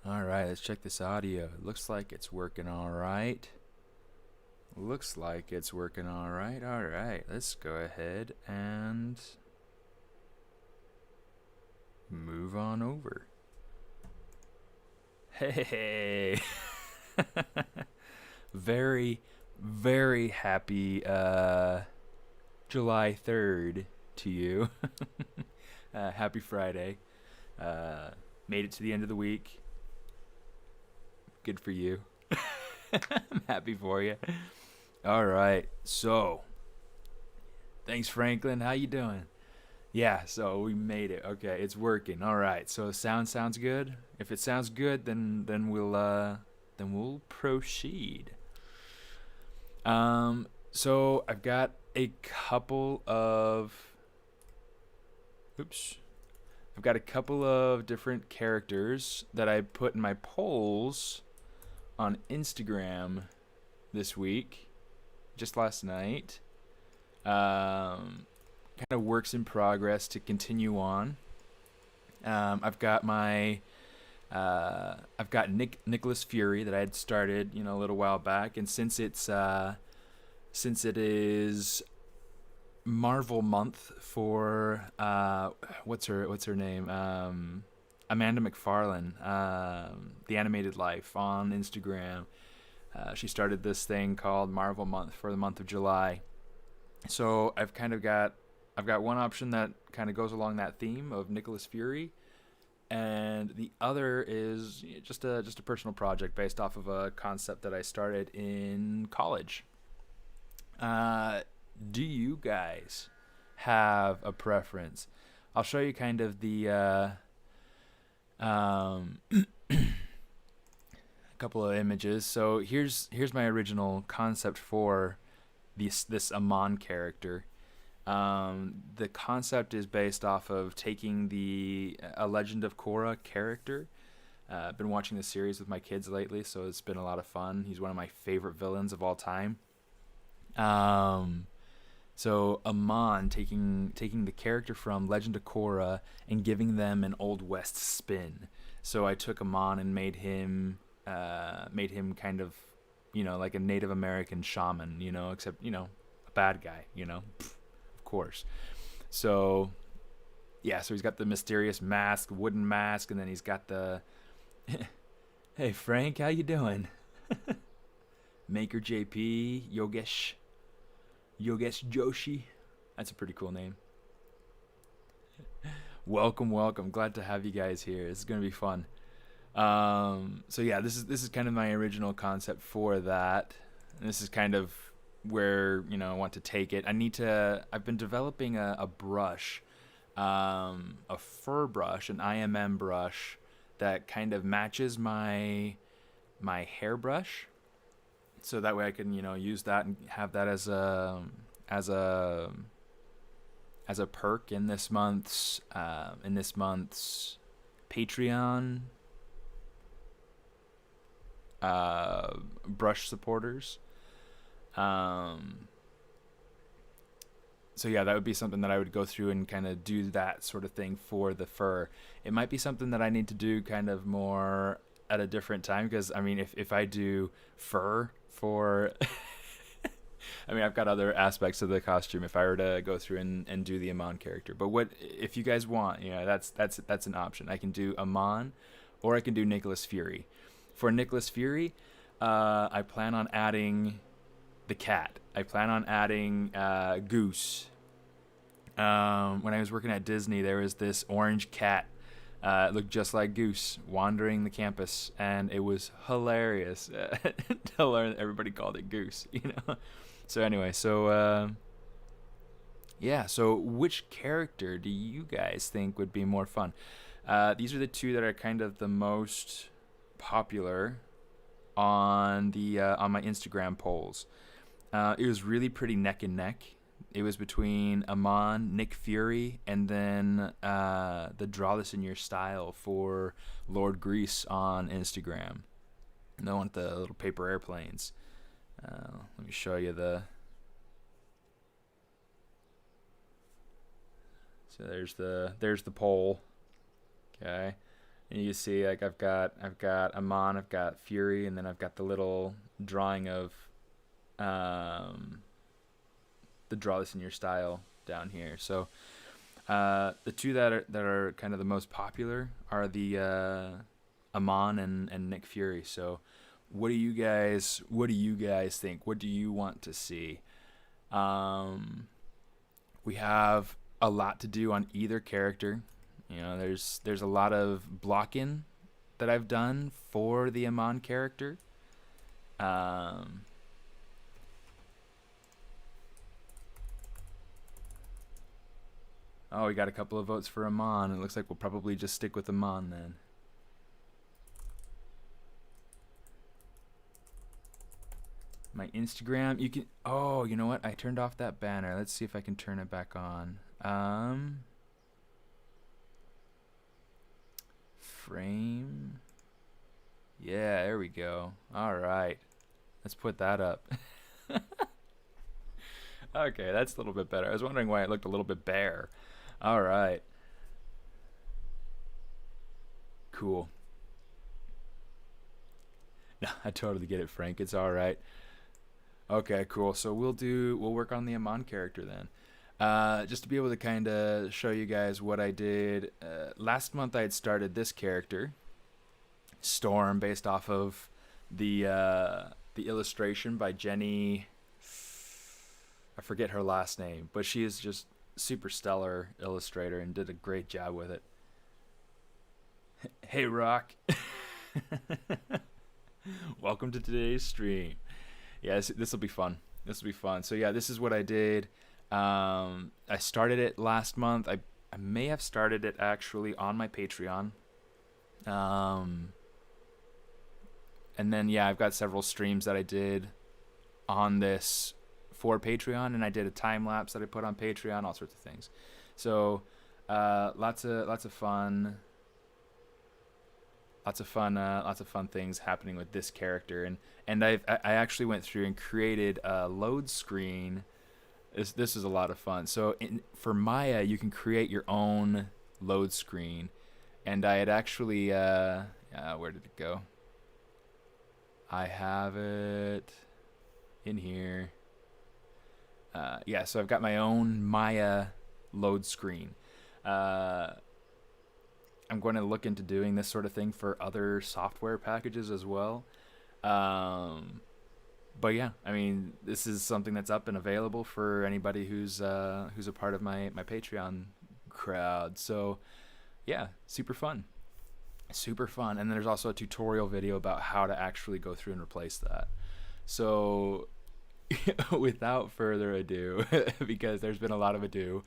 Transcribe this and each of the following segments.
All right, let's check this audio. It looks like it's working all right. Looks like it's working all right. All right, let's go ahead and move on over. Hey, very, very happy July 3rd to you. Happy Friday. Made it to the end of the week. Good for you. I'm happy for you. All right. So, thanks, Franklin. How you doing? Yeah. So we made it. Okay, it's working. All right. So sound sounds good. If it sounds good, then we'll proceed. So I've got a couple of. Oops. I've got a couple of different characters that I put in my polls on Instagram this week, just last night. Kind of works in progress to continue on. I've got Nicholas Fury that I had started, a little while back, and since it is Marvel month for what's her name? Amanda McFarlane, The Animated Life on Instagram. She started this thing called Marvel Month for the month of July. So I've got one option that kind of goes along that theme of Nicholas Fury, and the other is just a personal project based off of a concept that I started in college. Do you guys have a preference? I'll show you kind of the a couple of images. So here's my original concept for this Amon character. The concept is based off of taking a Legend of Korra character. I've been watching the series with my kids lately, so it's been a lot of fun. He's one of my favorite villains of all time. So Amon taking the character from Legend of Korra and giving them an Old West spin. So I took Amon and made him kind of, like a Native American shaman, except, a bad guy, of course. So yeah, so he's got the mysterious mask, wooden mask, and then he's got the hey Frank, how you doing? Maker JP, Yogesh Joshi. That's a pretty cool name. Welcome. Glad to have you guys here. This is gonna be fun. So yeah, this is kind of my original concept for that. And this is kind of where I want to take it. I've been developing a brush, a fur brush, an IMM brush that kind of matches my hairbrush. So that way I can use that and have that as a perk in this month's Patreon brush supporters. So yeah, that would be something that I would go through and kind of do that sort of thing for the fur. It might be something that I need to do kind of more at a different time, because if I do fur for I've got other aspects of the costume if I were to go through and do the Amon character. But what if you guys want, that's an option. I can do Amon or I can do Nicholas Fury. For Nicholas Fury, I plan on adding the cat. I plan on adding Goose. When I was working at Disney, there was this orange cat. It looked just like Goose wandering the campus, and it was hilarious to learn that everybody called it Goose. So anyway, yeah. So which character do you guys think would be more fun? These are the two that are kind of the most popular on my Instagram polls. It was really pretty neck and neck. It was between Amon, Nick Fury, and then the Draw This in Your Style for Lord Grease on Instagram. And I want the little paper airplanes. Let me show you So there's the poll. Okay. And you see, like I've got Amon, I've got Fury, and then I've got the little drawing of um, the draw this in your style down here. So the two that are kind of the most popular are the Amon and Nick Fury. So what do you guys think? What do you want to see? We have a lot to do on either character. You know, there's a lot of blocking that I've done for the Amon character. Um, oh, we got a couple of votes for Amon. It looks like we'll probably just stick with Amon then. My Instagram, you can. Oh, you know what? I turned off that banner. Let's see if I can turn it back on. Frame. Yeah, there we go. All right. Let's put that up. Okay, that's a little bit better. I was wondering why it looked a little bit bare. All right. Cool. No, I totally get it, Frank. It's all right. Okay, cool. So we'll work on the Amon character then. Just to be able to kind of show you guys what I did. Last month I had started this character, Storm, based off of the illustration by Jenny. I forget her last name, but she is just super stellar illustrator and did a great job with it. Hey, Rock. Welcome to today's stream. Yeah, this will be fun. This will be fun. So yeah, this is what I did. I started it last month. I may have started it actually on my Patreon. And then yeah, I've got several streams that I did on this for Patreon, and I did a time lapse that I put on Patreon, all sorts of things. So lots of fun. Lots of fun things happening with this character, and I actually went through and created a load screen. This is a lot of fun. So for Maya, you can create your own load screen, and I had actually where did it go? I have it in here. Yeah, so I've got my own Maya load screen. I'm going to look into doing this sort of thing for other software packages as well. But yeah, I mean, this is something that's up and available for anybody who's a part of my Patreon crowd. So yeah, super fun. And then there's also a tutorial video about how to actually go through and replace that. So without further ado, because there's been a lot of ado,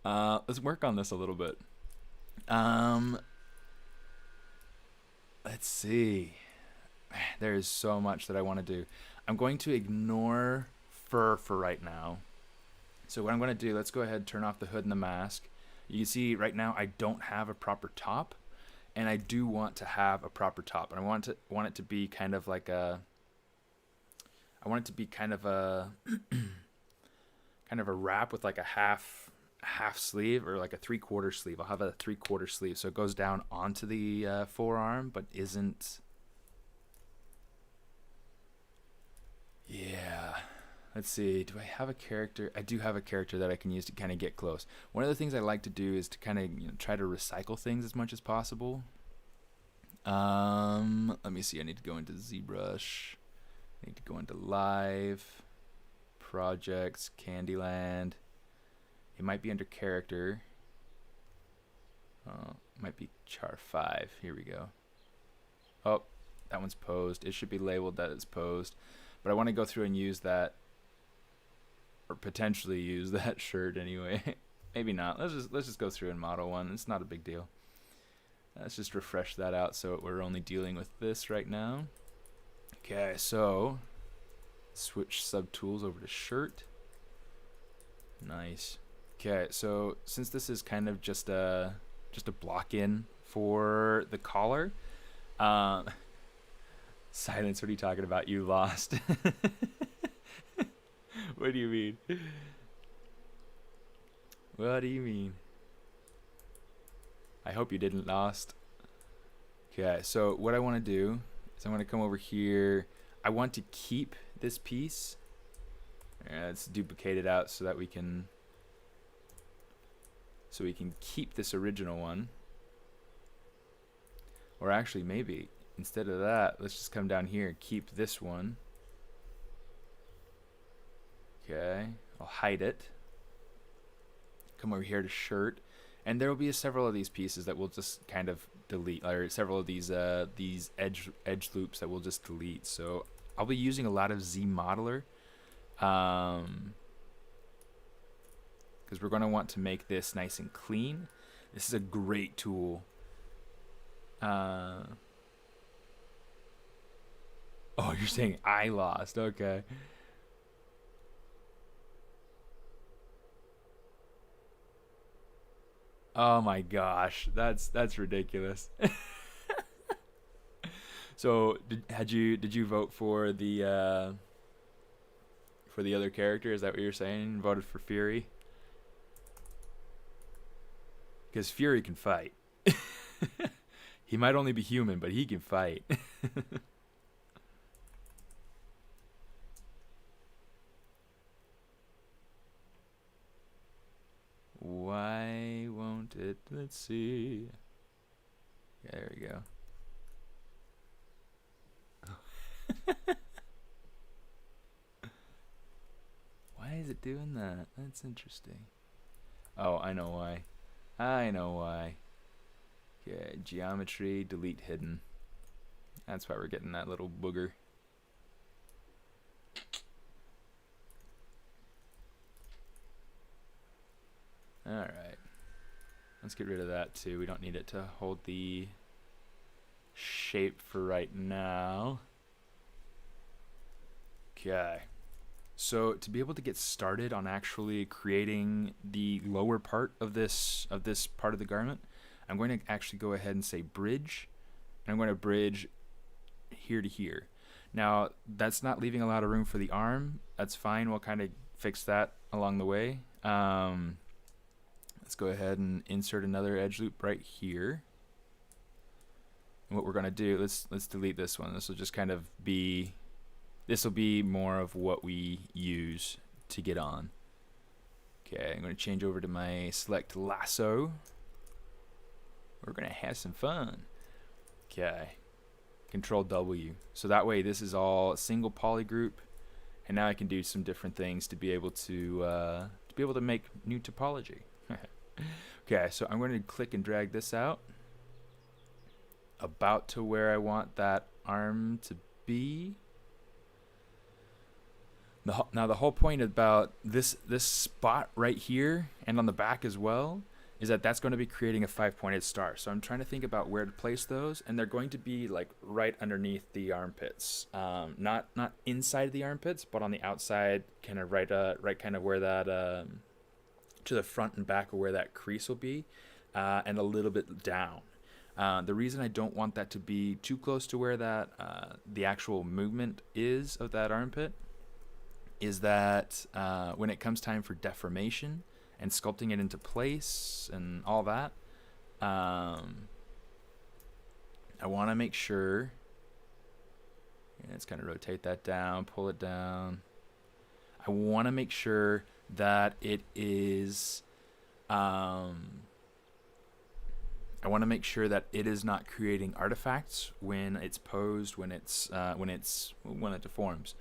let's work on this a little bit. Let's see. There's so much that I want to do. I'm going to ignore fur for right now. So what I'm going to do, let's go ahead and turn off the hood and the mask. You can see right now I don't have a proper top, and I do want to have a proper top. And I want it to be kind of like a kind of a wrap with like a half sleeve or like a 3/4 sleeve. I'll have a 3/4 sleeve, so it goes down onto the forearm, but isn't. Yeah. Let's see. Do I have a character? I do have a character that I can use to kind of get close. One of the things I like to do is to kind of try to recycle things as much as possible. Let me see. I need to go into ZBrush. I need to go into Live, Projects, Candyland. It might be under Character. It might be Char 5. Here we go. Oh, that one's posed. It should be labeled that it's posed. But I want to go through and use that, or potentially use that shirt anyway. Maybe not. Let's just go through and model one. It's not a big deal. Let's just refresh that out so we're only dealing with this right now. Okay, so switch subtools over to shirt. Nice. Okay, so since this is kind of just a block in for the collar, Silence, what are you talking about? You lost. What do you mean? What do you mean? I hope you didn't lost. Okay, so what I want to do is I want to come over here. I want to keep this piece. Let's duplicate it out so that we can keep this original one. Or actually, maybe instead of that, let's just come down here and keep this one. Okay, I'll hide it. Come over here to shirt, and there will be several of these pieces that we'll just kind of delete, or several of these edge loops that we'll just delete. So I'll be using a lot of ZModeler, because we're going to want to make this nice and clean. This is a great tool. Oh, you're saying I lost. Okay. Oh my gosh, that's ridiculous. So did you vote for the other character? Is that what you're saying? Voted for Fury? Because Fury can fight. He might only be human, but he can fight. Why won't it? Let's see. Yeah, there we go. Why is it doing that? That's interesting. Oh, I know why. I know why. Okay, geometry, delete hidden. That's why we're getting that little booger. Alright. Let's get rid of that too. We don't need it to hold the shape for right now. Okay. So to be able to get started on actually creating the lower part of this part of the garment, I'm going to actually go ahead and say bridge. And I'm going to bridge here to here. Now, that's not leaving a lot of room for the arm. That's fine. We'll kind of fix that along the way. Let's go ahead and insert another edge loop right here. And what we're going to do, let's delete this one. This will just kind of be, this will be more of what we use to get on. Okay, I'm going to change over to my select lasso. We're going to have some fun. Okay, Control W. So that way this is all a single poly group, and now I can do some different things to be able to make new topology. Okay, so I'm going to click and drag this out about to where I want that arm to be. Now the whole point about this spot right here and on the back as well is that that's going to be creating a 5-pointed star. So I'm trying to think about where to place those, and they're going to be like right underneath the armpits, not inside the armpits, but on the outside, kind of right kind of where that to the front and back of where that crease will be, and a little bit down. The reason I don't want that to be too close to where that the actual movement is of that armpit is that when it comes time for deformation and sculpting it into place and all that, I want to make sure, let's kind of rotate that down, pull it down. I want to make sure that it is I want to make sure that it is not creating artifacts when it's posed, when it deforms.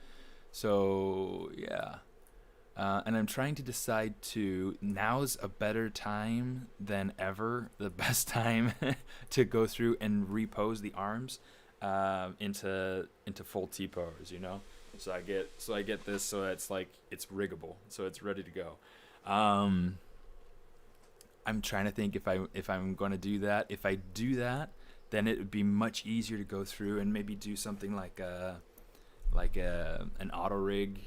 So yeah, and I'm trying to decide to, now's a better time than ever, the best time to go through and repose the arms into full T pose, you know. So I get this, so it's like it's riggable, so it's ready to go. I'm trying to think if I'm going to do that. If I do that, then it would be much easier to go through and maybe do something like an auto rig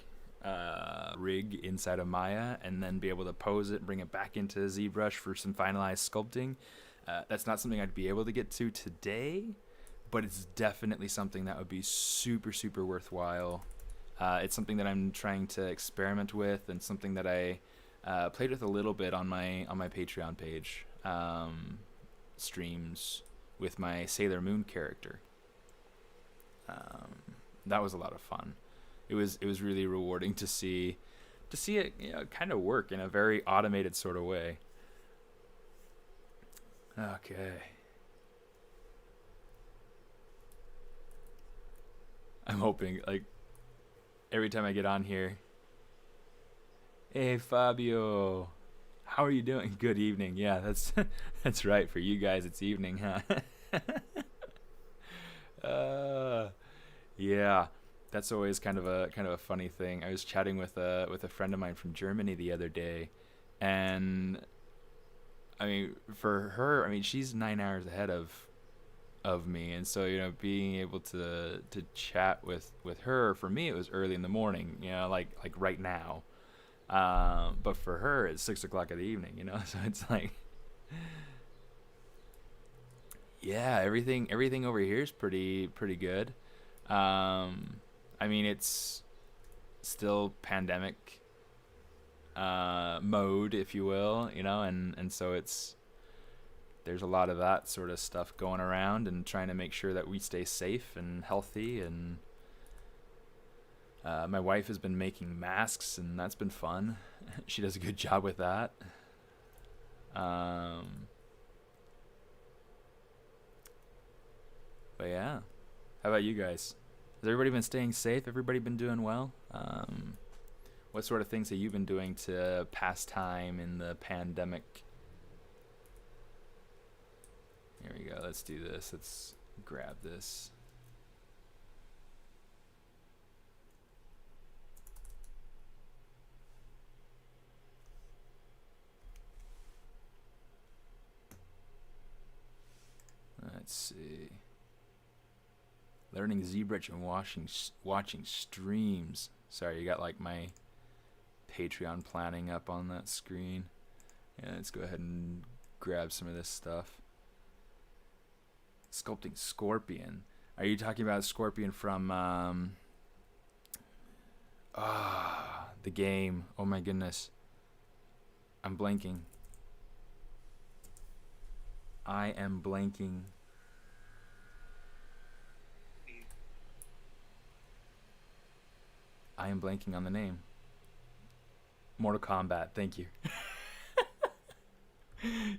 inside of Maya, and then be able to pose it, bring it back into ZBrush for some finalized sculpting. That's not something I'd be able to get to today, but it's definitely something that would be super, super worthwhile. It's something that I'm trying to experiment with, and something that I played with a little bit on my Patreon page, streams with my Sailor Moon character. That was a lot of fun. It was really rewarding to see it, kind of work in a very automated sort of way. Okay. I'm hoping, like, every time I get on here, hey Fabio, how are you doing? Good evening. Yeah, that's that's right. For you guys, it's evening, huh? Yeah, that's always kind of a funny thing. I was chatting with a friend of mine from Germany the other day, and I mean, for her, I mean, she's 9 hours ahead of me, and so being able to chat with her, for me it was early in the morning, like right now. But for her it's 6 o'clock in the evening, so it's like, yeah, everything over here is pretty good. I mean, it's still pandemic mode, if you will, and so there's a lot of that sort of stuff going around, and trying to make sure that we stay safe and healthy. And my wife has been making masks, and that's been fun. She does a good job with that. But yeah, how about you guys? Has everybody been staying safe? Everybody been doing well? What sort of things have you been doing to pass time in the pandemic? Here we go. Let's do this. Let's grab this. Let's see. Learning ZBrush and watching streams. Sorry, you got like my Patreon planning up on that screen. Yeah, let's go ahead and grab some of this stuff. Sculpting Scorpion. Are you talking about Scorpion from the game? Oh my goodness. I'm blanking. I am blanking. I am blanking on the name. Mortal Kombat, thank you.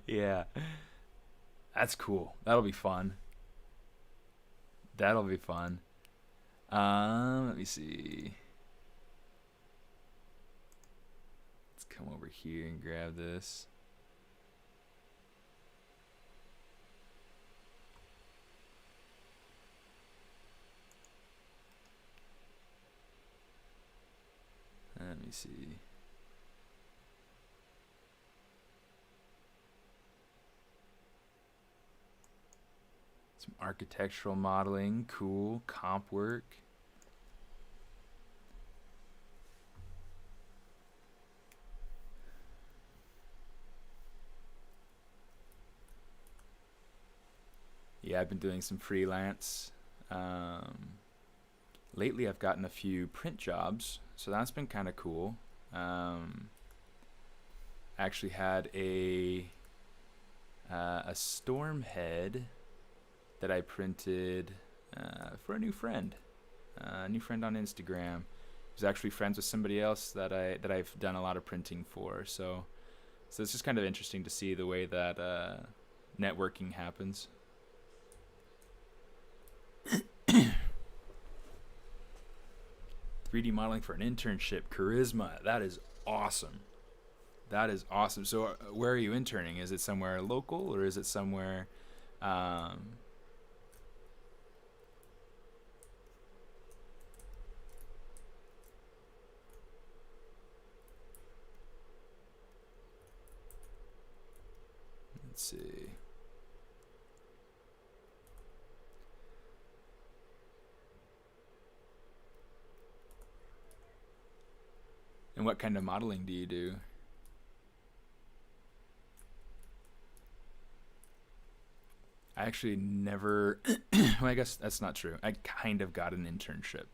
Yeah. That's cool. That'll be fun. That'll be fun. Let me see. Let's come over here and grab this. Let me see. Some architectural modeling, cool. Comp work. Yeah, I've been doing some freelance. Lately I've gotten a few print jobs, so that's been kind of cool. I actually had a storm head that I printed for a new friend on Instagram. He's actually friends with somebody else that I've done a lot of printing for. So it's just kind of interesting to see the way that networking happens. 3D modeling for an internship, Charisma. That is awesome. That is awesome. So where are you interning? Is it somewhere local, or is it somewhere let's see. And what kind of modeling do you do? I actually never, well, I guess that's not true. I kind of got an internship.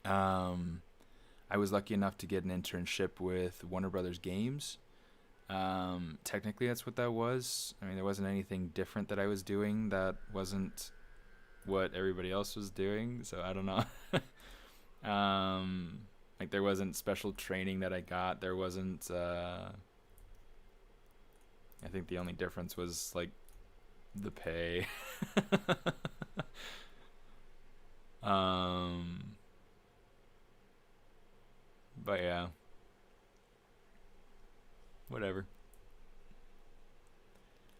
I was lucky enough to get an internship with Warner Brothers Games. Technically, that's what that was. I mean, there wasn't anything different that I was doing that wasn't what everybody else was doing. So I don't know. Like there wasn't special training that I got. There wasn't. I think the only difference was like the pay. But yeah, whatever.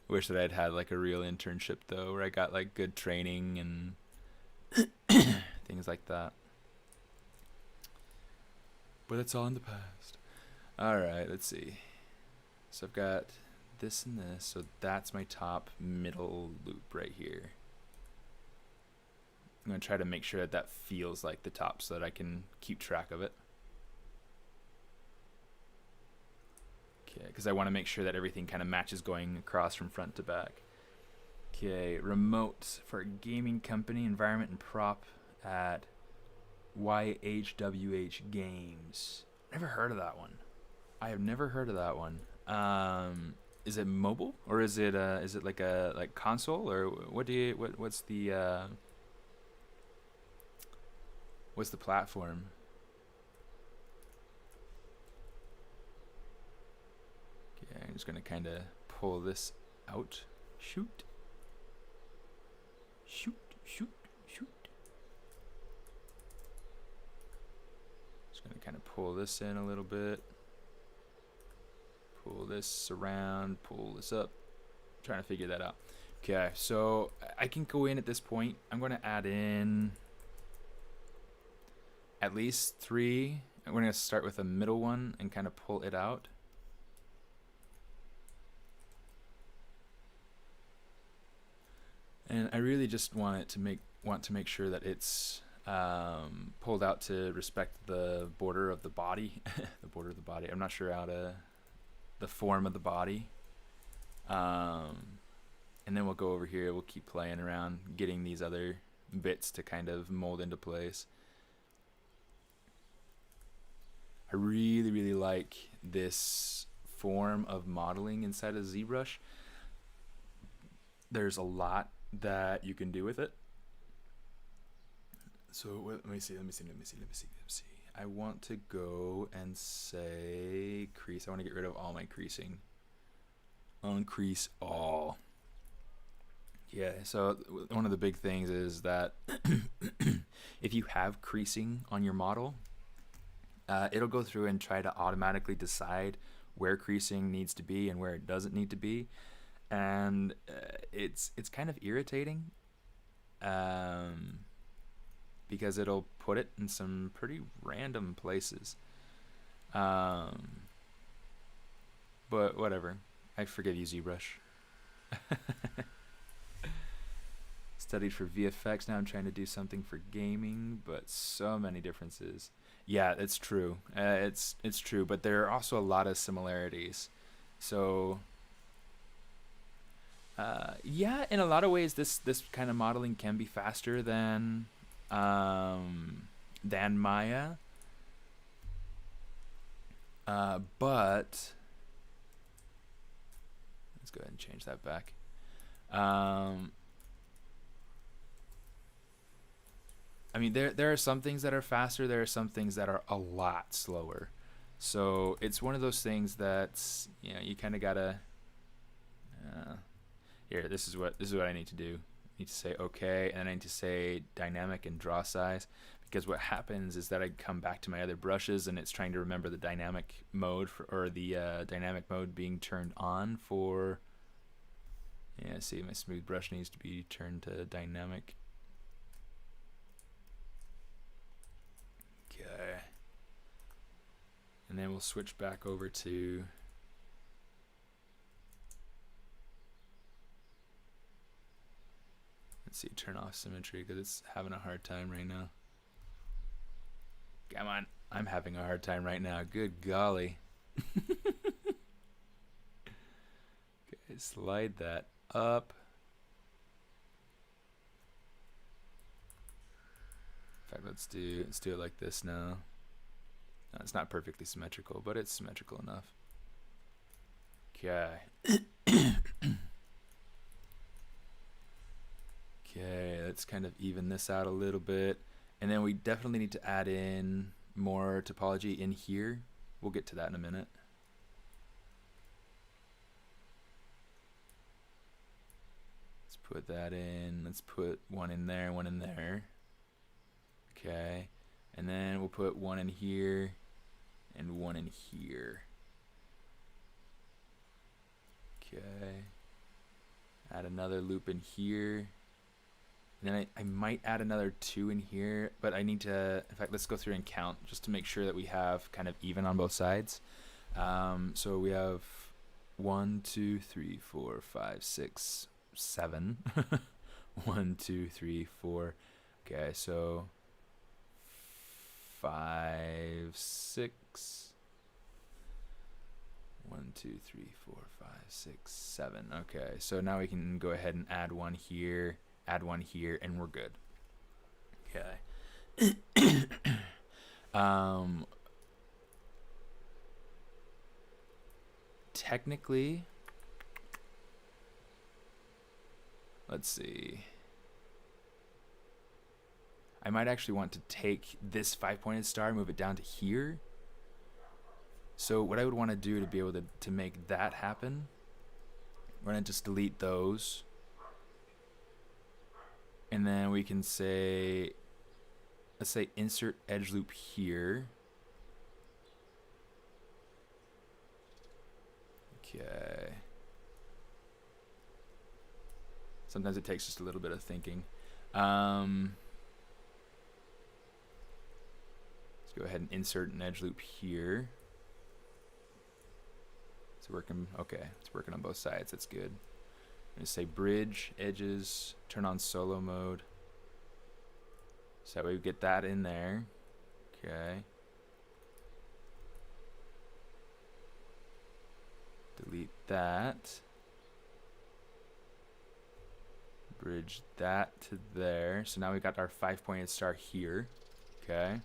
Wish that I'd had like a real internship though, where I got like good training and things like that. But it's all in the past. All right, let's see. So I've got this and this. So that's my top middle loop right here. I'm going to try to make sure that that feels like the top so that I can keep track of it. Okay, because I want to make sure that everything kind of matches going across from front to back. Okay, remote for a gaming company, environment and prop at YHWH Games. Never heard of that one. I have never heard of that one. Is it mobile or is it like a console, or what's the platform? Okay, I'm just gonna kind of pull this out. Shoot. Just gonna kind of pull this in a little bit. Pull this around, pull this up. I'm trying to figure that out. Okay, so I can go in at this point. I'm going to add in at least 3. I'm going to start with a middle one and kind of pull it out. And I really just want to make sure that it's pulled out to respect the border of the body. The border of the body. I'm not sure how to. The form of the body. And then we'll go over here. We'll keep playing around, getting these other bits to kind of mold into place. I really, really like this form of modeling inside of ZBrush. There's a lot that you can do with it. So let me see. I want to go and say crease. I want to get rid of all my creasing. Uncrease all. Yeah, so one of the big things is that if you have creasing on your model, it'll go through and try to automatically decide where creasing needs to be and where it doesn't need to be. And it's kind of irritating. Because it'll put it in some pretty random places. But whatever. I forgive you, ZBrush. Studied for VFX. Now I'm trying to do something for gaming, but so many differences. Yeah, it's true. It's true, but there are also a lot of similarities. So yeah, in a lot of ways, this kind of modeling can be faster than Maya, but let's go ahead and change that back. I mean, there are some things that are faster. There are some things that are a lot slower. So it's one of those things that's, you know, you kind of gotta. Here, this is what I need to do. I need to say okay, and I need to say dynamic and draw size, because what happens is that I come back to my other brushes and it's trying to remember the dynamic mode or the dynamic mode being turned on for. Yeah, see, my smooth brush needs to be turned to dynamic. Okay. And then we'll switch back over to. Let's see, turn off symmetry because it's having a hard time right now. Come on, I'm having a hard time right now. Good golly. Okay, slide that up. In fact, let's do it like this now. No, it's not perfectly symmetrical, but it's symmetrical enough. Okay. Okay, let's kind of even this out a little bit. And then we definitely need to add in more topology in here. We'll get to that in a minute. Let's put that in. Let's put one in there, one in there. Okay. And then we'll put one in here and one in here. Okay. Add another loop in here. And then I might add another 2 in here, but I need to, in fact, let's go through and count just to make sure that we have kind of even on both sides. So we have 1, 2, 3, 4, 5, 6, 7. 1, 2, 3, 4. Okay, so 5, 6. 1, 2, 3, 4, 5, 6, 7. Okay, so now we can go ahead and add one here. Add one here, and we're good. Okay. Technically, let's see. I might actually want to take this 5-pointed star, move it down to here. So what I would want to do to be able to make that happen, we're going to just delete those. And then we can say, let's say insert edge loop here. Okay. Sometimes it takes just a little bit of thinking. Let's go ahead and insert an edge loop here. It's working, okay, it's working on both sides, that's good. I'm going to say bridge, edges, turn on solo mode. So that way we get that in there. Okay. Delete that. Bridge that to there. So now we got our 5-pointed star here. Okay.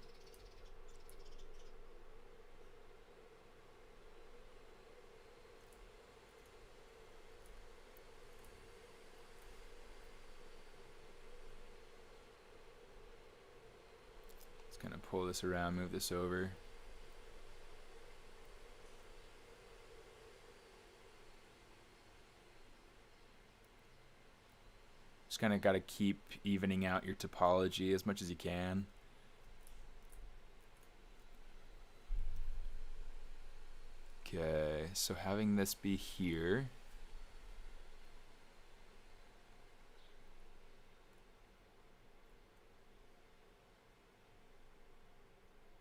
Kind of pull this around, move this over. Just kind of got to keep evening out your topology as much as you can. Okay, so having this be here.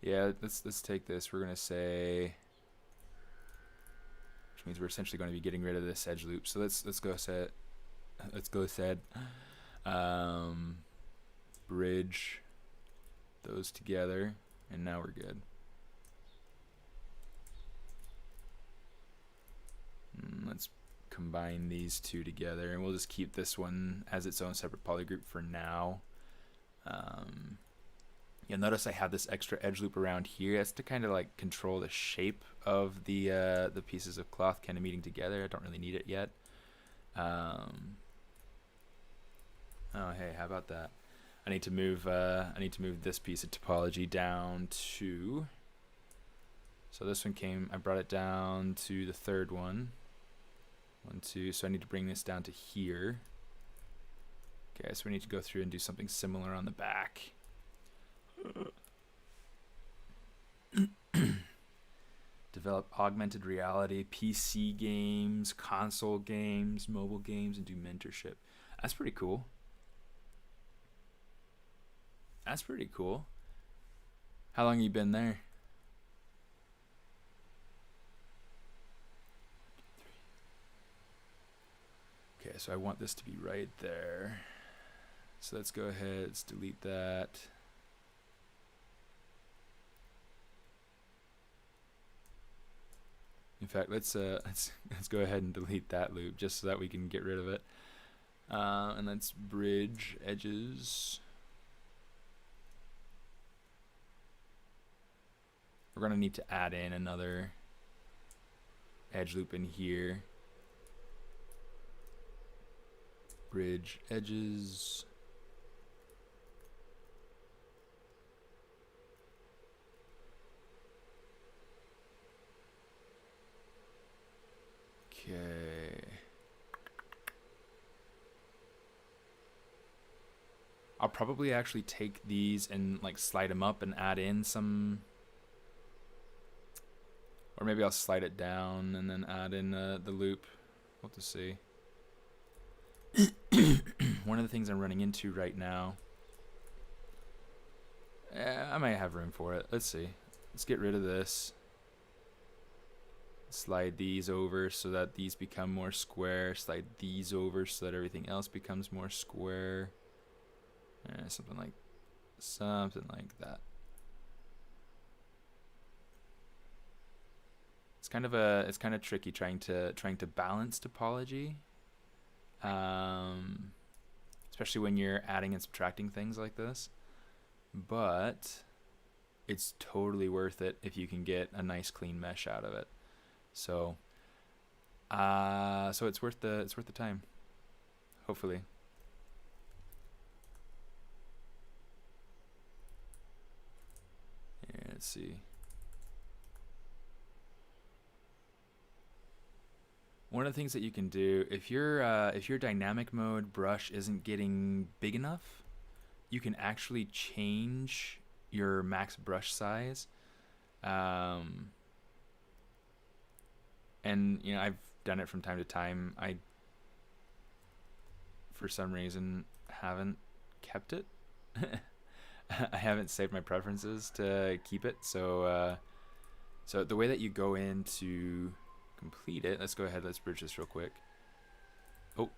Yeah, let's take this. We're gonna say, which means we're essentially going to be getting rid of this edge loop. So let's go set bridge those together, and now we're good. Let's combine these two together, and we'll just keep this one as its own separate polygroup for now. You'll notice I have this extra edge loop around here. That's to kind of like control the shape of the pieces of cloth kind of meeting together. I don't really need it yet. Oh hey, how about that? I need to move this piece of topology down to. So this one came. I brought it down to the third one. 1, 2. So I need to bring this down to here. Okay, so we need to go through and do something similar on the back. Develop augmented reality, PC games, console games, mobile games, and do mentorship. That's pretty cool. That's pretty cool. How long have you been there? Okay, so I want this to be right there. So let's go ahead, let's delete that. In fact, let's go ahead and delete that loop just so that we can get rid of it. And let's bridge edges. We're gonna need to add in another edge loop in here. Bridge edges. Okay. I'll probably actually take these and like slide them up and add in some, or maybe I'll slide it down and then add in the loop. We'll have to see. One of the things I'm running into right now, I might have room for it. Let's see. Let's get rid of this. Slide these over so that these become more square. Slide these over so that everything else becomes more square. Something like that. It's kind of tricky trying to balance topology, especially when you're adding and subtracting things like this. But it's totally worth it if you can get a nice clean mesh out of it. So it's worth the time, hopefully. Yeah, let's see. One of the things that you can do if your dynamic mode brush isn't getting big enough, you can actually change your max brush size. And you know, I've done it from time to time. I, for some reason, haven't kept it. I haven't saved my preferences to keep it. So the way that you go in to complete it, let's go ahead, let's bridge this real quick. Oh,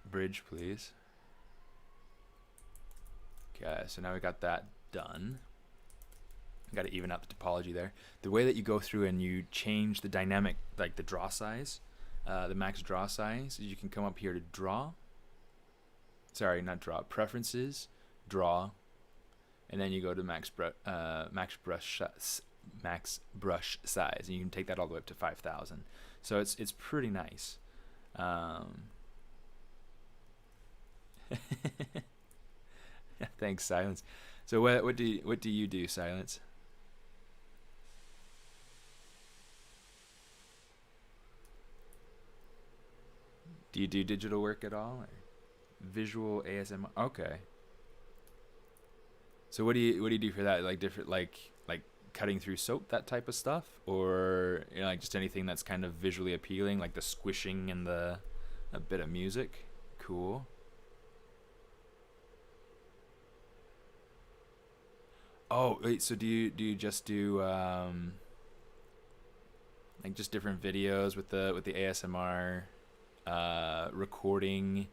bridge, please. Okay, so now we got that done. Got to even out the topology there. The way that you go through and you change the dynamic, like the draw size, the max draw size, is you can come up here to draw. Sorry, not draw. Preferences, draw, and then you go to max brush size, and you can take that all the way up to 5,000. So it's pretty nice. Thanks, Silence. So what do you do, Silence? Do you do digital work at all, or visual ASMR? Okay. So what do you do for that? Like different, like cutting through soap, that type of stuff, or you know, like just anything that's kind of visually appealing, like the squishing and a bit of music. Cool. Oh wait, so do you just do like just different videos with the ASMR recording,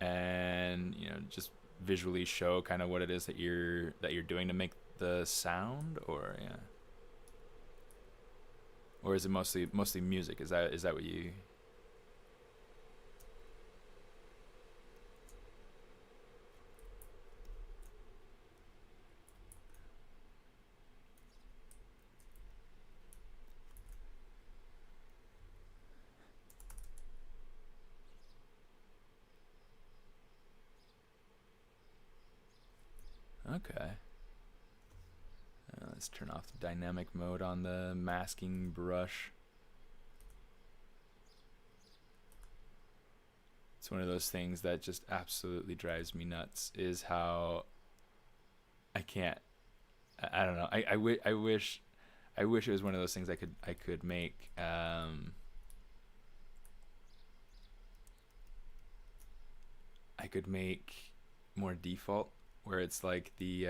and you know, just visually show kind of what it is that you're doing to make the sound, or yeah, or is it mostly music? Is that what you? Okay. Let's turn off the dynamic mode on the masking brush. It's one of those things that just absolutely drives me nuts, is how I can't, I don't know. I wish it was one of those things I could make. I could make more default, where it's like the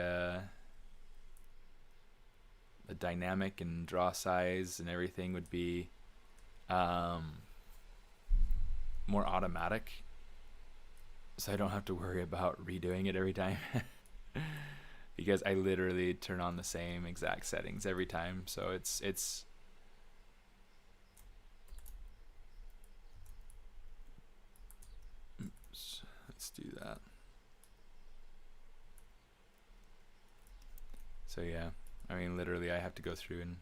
dynamic and draw size and everything would be more automatic, so I don't have to worry about redoing it every time. Because I literally turn on the same exact settings every time, so it's oops, let's do that. So yeah, I mean, literally I have to go through and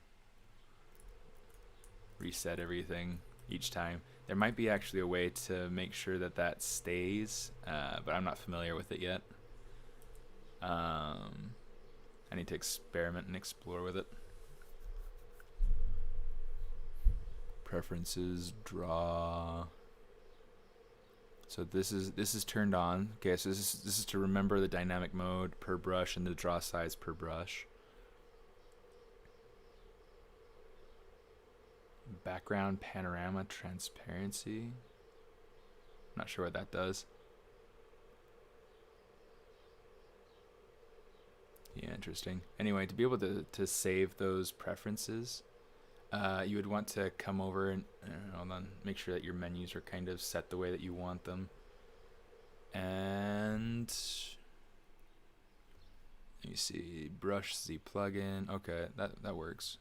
reset everything each time. There might be actually a way to make sure that that stays, but I'm not familiar with it yet. I need to experiment and explore with it. Preferences, draw. So this is turned on. Okay, so this is to remember the dynamic mode per brush and the draw size per brush. Background panorama transparency. Not sure what that does. Yeah, interesting. Anyway, to be able to save those preferences, you would want to come over and hold on, make sure that your menus are kind of set the way that you want them. And let me see, brush Z plugin. Okay, that works.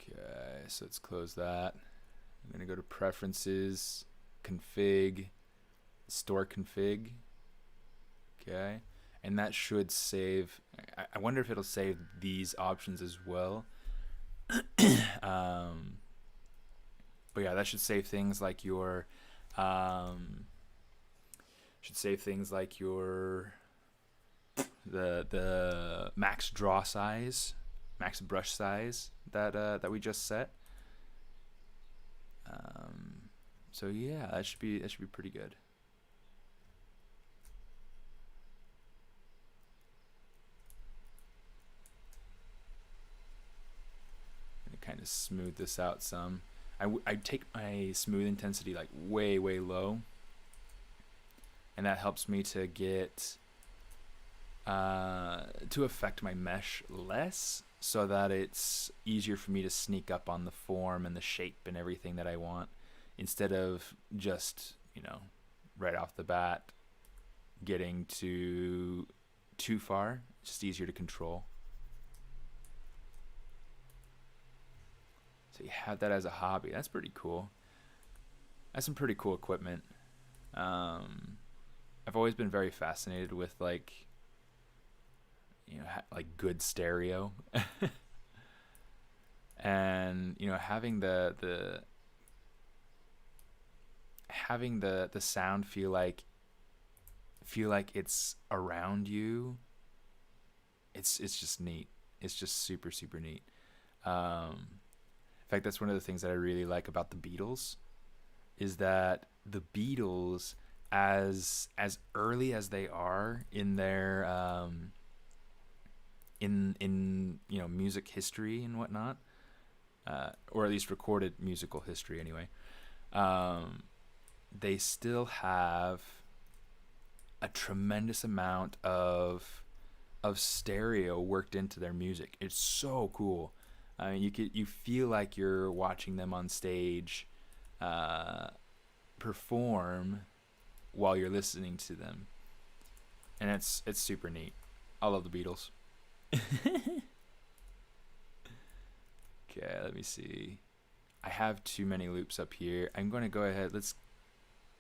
Okay, so let's close that. I'm gonna go to preferences, config, store config. Okay, and that should save. I wonder if it'll save these options as well. But yeah, that should save things like your the max draw size, max brush size that we just set. So yeah, that should be pretty good. Kind of smooth this out some. I take my smooth intensity like way low, and that helps me to get to affect my mesh less, so that it's easier for me to sneak up on the form and the shape and everything that I want, instead of just, you know, right off the bat getting too far. It's just easier to control. So you have that as a hobby. That's pretty cool. That's some pretty cool equipment. I've always been very fascinated with, like, you know, like good stereo. And, you know, having the sound feel like it's around you. It's just neat. It's just super neat. In fact, that's one of the things that I really like about the Beatles, is that the Beatles, as early as they are in their in you know, music history and whatnot, or at least recorded musical history anyway, they still have a tremendous amount of stereo worked into their music. It's so cool. I mean, you feel like you're watching them on stage perform while you're listening to them, and it's super neat. I love the Beatles. Okay, let me see. I have too many loops up here. I'm going to go ahead. Let's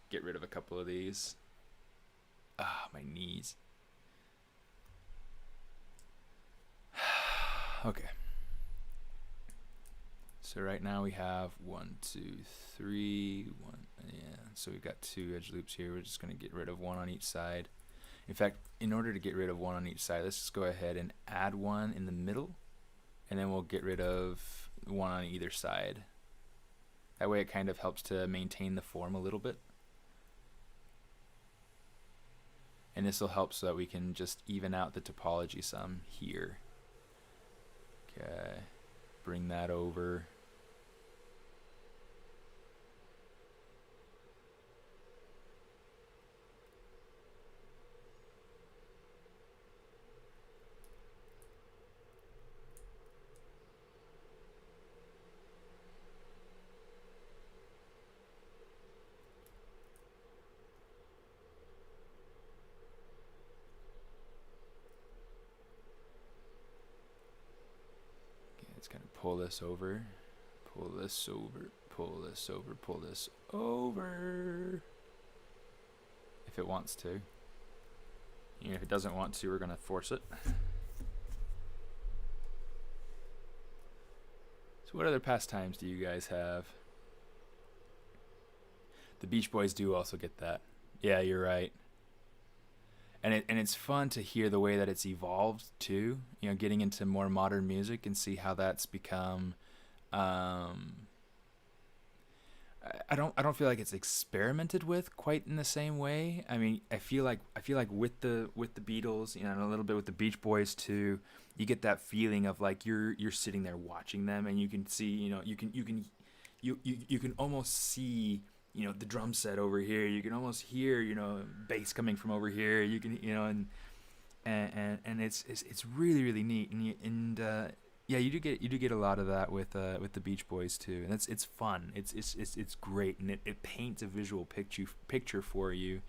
get rid of a couple of these. Ah, my knees. Okay. So right now we have 1, 2, 3, 1. Yeah, so we've got 2 edge loops here. We're just going to get rid of 1 on each side. In fact, in order to get rid of 1 on each side, let's just go ahead and add 1 in the middle, and then we'll get rid of 1 on either side. That way it kind of helps to maintain the form a little bit. And this will help so that we can just even out the topology some here. Okay, bring that over. Let's kind of pull this over, pull this over, pull this over, pull this over. If it wants to. And if it doesn't want to, we're going to force it. So what other pastimes do you guys have? The Beach Boys do also get that. Yeah, you're right. And it's fun to hear the way that it's evolved too. You know, getting into more modern music and see how that's become. Um, I don't feel like it's experimented with quite in the same way. I mean, I feel like with the Beatles, you know, and a little bit with the Beach Boys too, you get that feeling of like you're sitting there watching them, and you can see, you know, you can almost see, you know, the drum set over here. You can almost hear, you know, bass coming from over here. You can, you know, and it's really really neat. And yeah, you do get a lot of that with the Beach Boys too, and it's fun. It's great, and it paints a visual picture for you,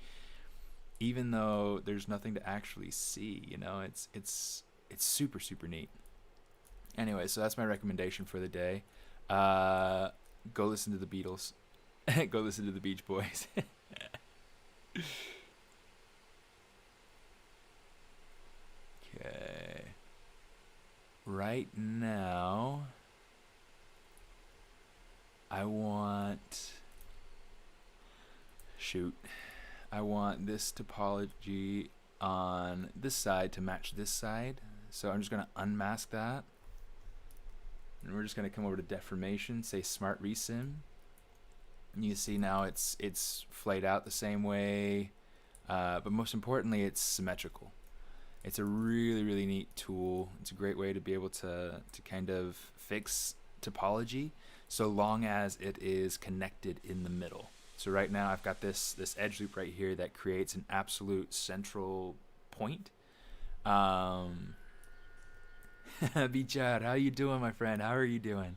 even though there's nothing to actually see. You know, it's super super neat. Anyway, so that's my recommendation for the day. Uh, Go listen to the Beatles. Go listen to the Beach Boys. Okay. Right now, I want. Shoot. I want this topology on this side to match this side. So I'm just going to unmask that. And we're just going to come over to deformation, say smart resim. And you see now it's flayed out the same way, but most importantly, it's symmetrical. It's a really really neat tool. It's a great way to be able to kind of fix topology, so long as it is connected in the middle. So right now I've got this edge loop right here that creates an absolute central point. Um, Bichar, how you doing, my friend? How are you doing?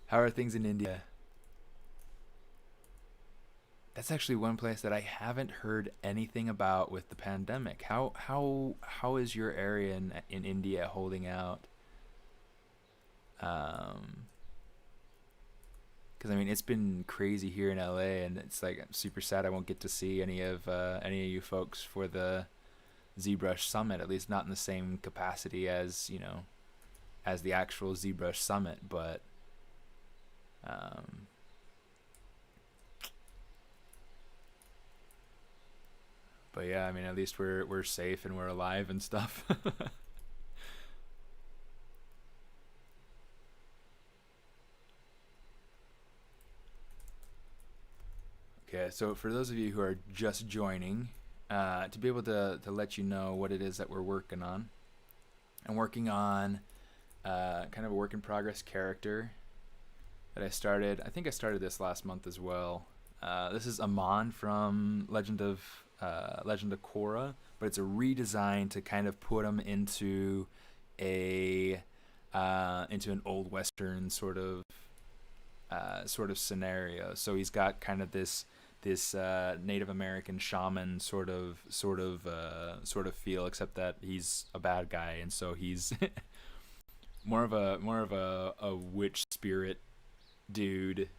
How are things in India? That's actually one place that I haven't heard anything about with the pandemic. How is your area in India holding out? Um, because I mean it's been crazy here in LA, and it's like I'm super sad I won't get to see any of you folks for the ZBrush summit. At least not in the same capacity as, you know, as the actual ZBrush summit. Um, but yeah, I mean at least we're safe and we're alive and stuff. Okay, so for those of you who are just joining, to be able to let you know what it is that we're working on, I'm working on kind of a work in progress character that I started. I think I started this last month as well. This is Amon from Legend of Korra, but it's a redesign to kind of put him a into an old western sort of scenario. So he's got kind of this Native American shaman sort of feel, except that he's a bad guy, and so he's more of a witch spirit dude.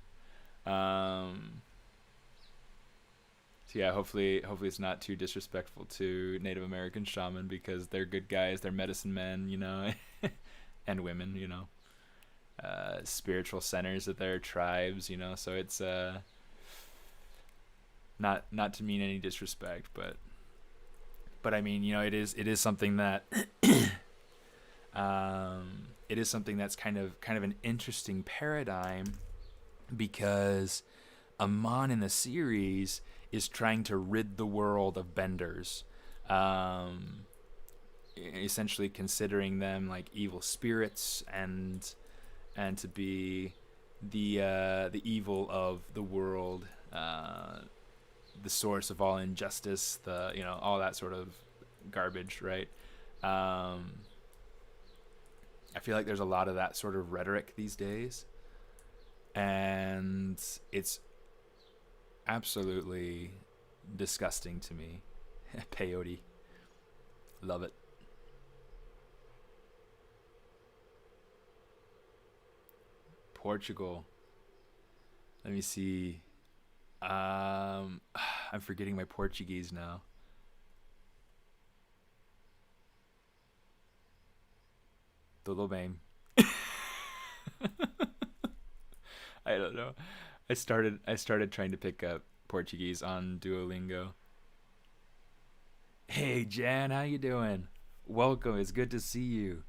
Um, so yeah, hopefully it's not too disrespectful to Native American shaman, because they're good guys, they're medicine men, you know, and women, you know, spiritual centers of their tribes, you know. So it's not to mean any disrespect, but I mean, you know, it is something that it is something that's kind of an interesting paradigm, because Amon in the series is trying to rid the world of benders, essentially considering them like evil spirits, and to be the evil of the world, the source of all injustice, the, you know, all that sort of garbage, right? Um, I feel like there's a lot of that sort of rhetoric these days, and it's absolutely disgusting to me. Peyote, love it. Portugal. Let me see. I'm forgetting my Portuguese now. Tudo bem. I don't know. I started trying to pick up Portuguese on Duolingo. Hey Jan, how you doing? Welcome. It's good to see you.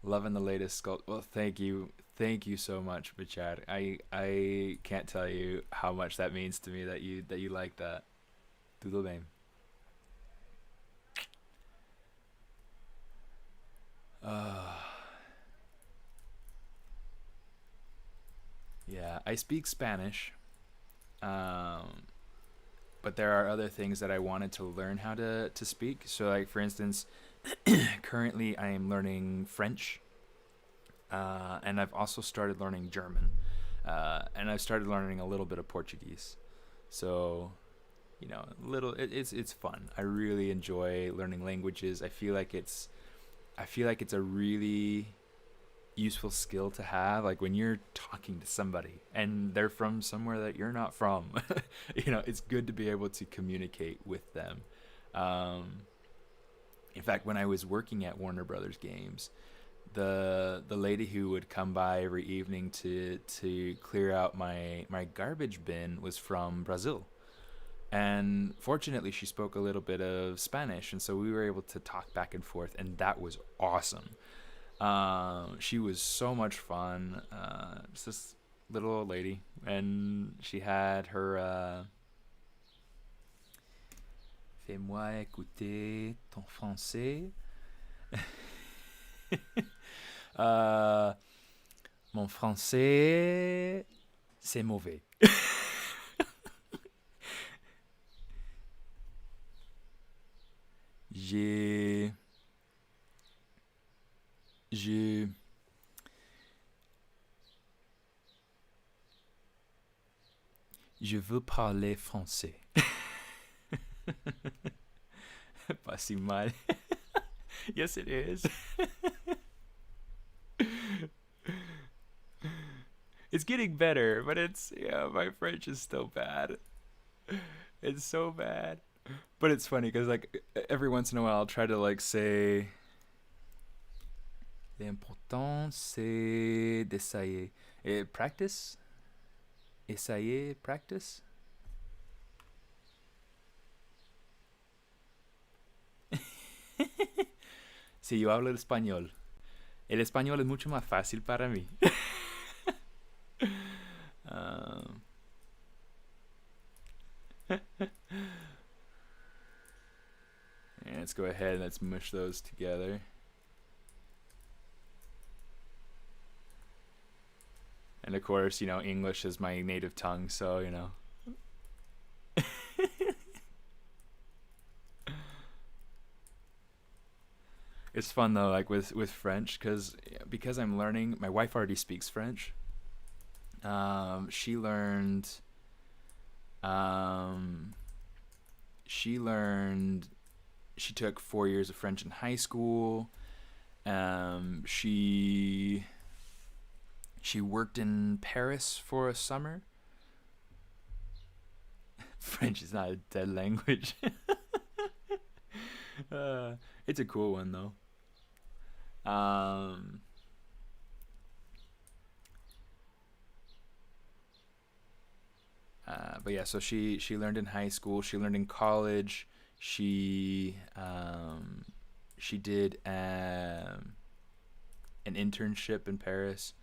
Loving the latest sculpt. Well, thank you. Thank you so much, Bachad. I can't tell you how much that means to me that you like that. Tudo bem. Uh, yeah, I speak Spanish. Um, but there are other things that I wanted to learn how to speak. So like for instance, currently I am learning French, and I've also started learning German, and I've started learning a little bit of Portuguese. So it's fun. I really enjoy learning languages. I feel like it's a really useful skill to have, like when you're talking to somebody and they're from somewhere that you're not from. It's good to be able to communicate with them. um, in fact, when I was working at Warner Brothers Games, the lady who would come by every evening to clear out my garbage bin was from Brazil. And fortunately, she spoke a little bit of Spanish, and so we were able to talk back and forth, and that was awesome. She was so much fun. It's this little old lady, and she had her Fais-moi écouter ton français. Euh, Mon français, c'est mauvais. J'ai, je, je veux parler français. Pas si mal. Yes, it is. It's getting better, but my French is still bad. It's so bad. But it's funny because like every once in a while I'll try to like say l'important c'est d'essayer. Practice? Essayer, practice? Si yo hablo el español. El español es mucho más fácil para mí. Um, and let's go ahead and let's mush those together. And of course, English is my native tongue, so. It's fun though, like with French, because I'm learning. My wife already speaks French. She learned. Um, she learned. She took 4 years of French in high school. She worked in Paris for a summer. French is not a dead language. It's a cool one though. Um, but yeah, so she learned in high school. She learned in college. She did an internship in Paris,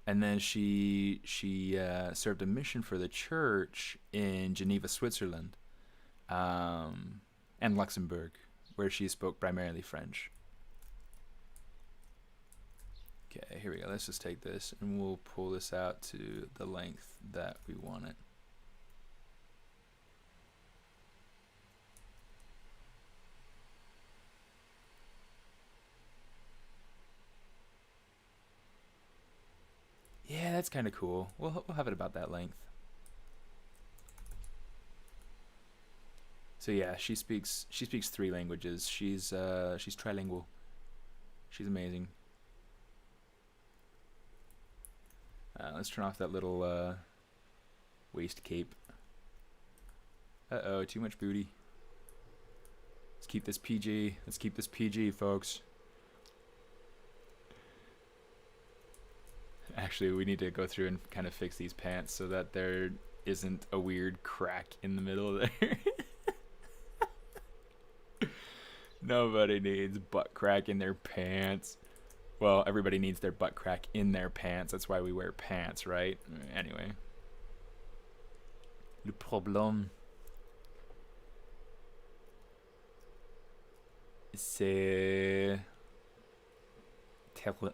and then she served a mission for the church in Geneva, Switzerland, and Luxembourg, where she spoke primarily French. Okay, here we go. Let's just take this and we'll pull this out to the length that we want it. Yeah, that's kind of cool. We'll have it about that length. So yeah, she speaks 3 languages. She's trilingual. She's amazing. Let's turn off that little waist cape. Uh-oh, too much booty. Let's keep this PG. Let's keep this PG, folks. Actually, we need to go through and kind of fix these pants so that there isn't a weird crack in the middle there. Nobody needs butt crack in their pants. Well, everybody needs their butt crack in their pants. That's why we wear pants, right? Anyway. Le problème, c'est terrible.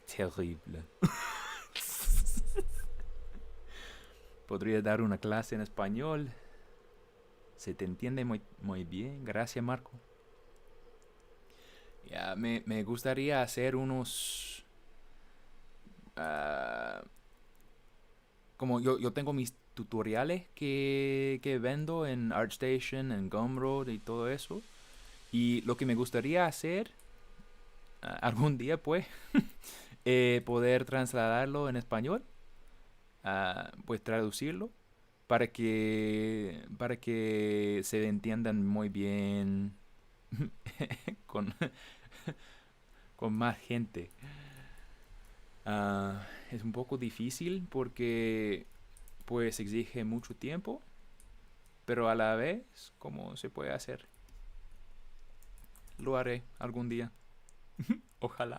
Terrible. Podría dar una clase en español. Se te entiende muy bien. Gracias, Marco. Ya, me gustaría hacer unos... como yo tengo mis tutoriales que vendo en ArtStation, en Gumroad y todo eso. Y lo que me gustaría hacer algún día, pues, poder trasladarlo en español, pues traducirlo para que se entiendan muy bien con con más gente. Es un poco difícil porque pues exige mucho tiempo, pero a la vez, ¿cómo se puede hacer? Lo haré algún día. Ojalá.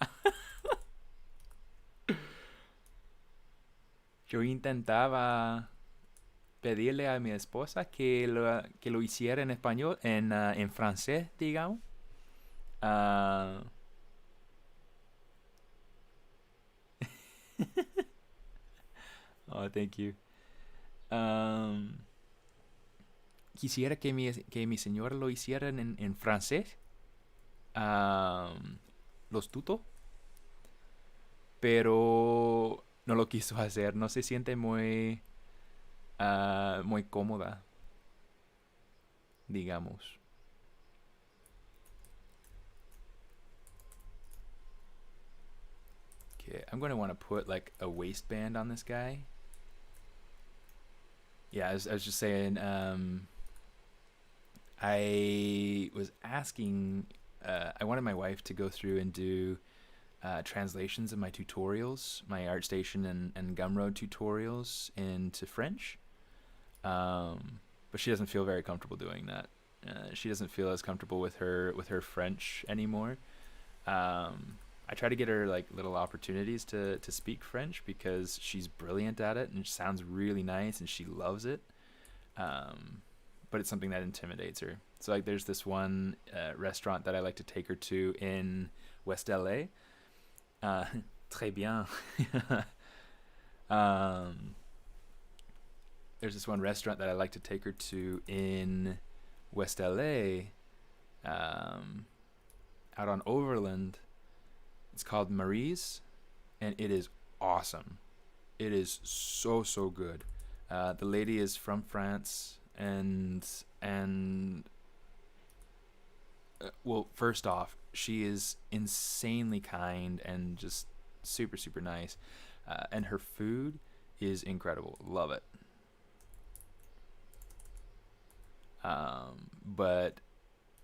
Yo intentaba pedirle a mi esposa que lo hiciera en español, en francés, digamos. Oh, thank you. Quisiera que mi señora lo hiciera en francés. Los tuto. Pero no lo quiso hacer. No se siente muy cómoda, digamos. Okay, I'm going to want to put like a waistband on this guy. Yeah, I was just saying, I was asking, I wanted my wife to go through and do translations of my tutorials, my ArtStation and Gumroad tutorials into French. But she doesn't feel very comfortable doing that. She doesn't feel as comfortable with her French anymore. I try to get her like little opportunities to speak French because she's brilliant at it and it sounds really nice and she loves it. But it's something that intimidates her. So like there's this one restaurant that I like to take her to in West LA. Très bien. There's this one restaurant that I like to take her to in West LA, out on Overland. It's called Marie's, and it is awesome. It is so good. The lady is from France, and well, first off, she is insanely kind and just super nice, and her food is incredible. Love it. But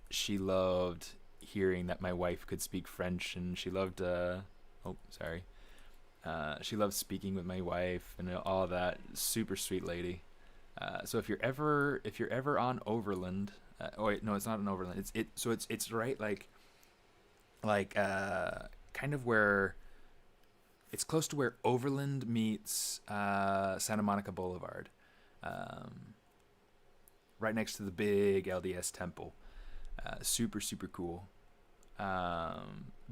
she loved hearing that my wife could speak French, and she loved she loved speaking with my wife and all that. Super sweet lady. So if you're ever on Overland, oh wait, no, it's not on Overland. It's right like kind of where it's close to where Overland meets Santa Monica Boulevard. Right next to the big LDS temple. Super cool.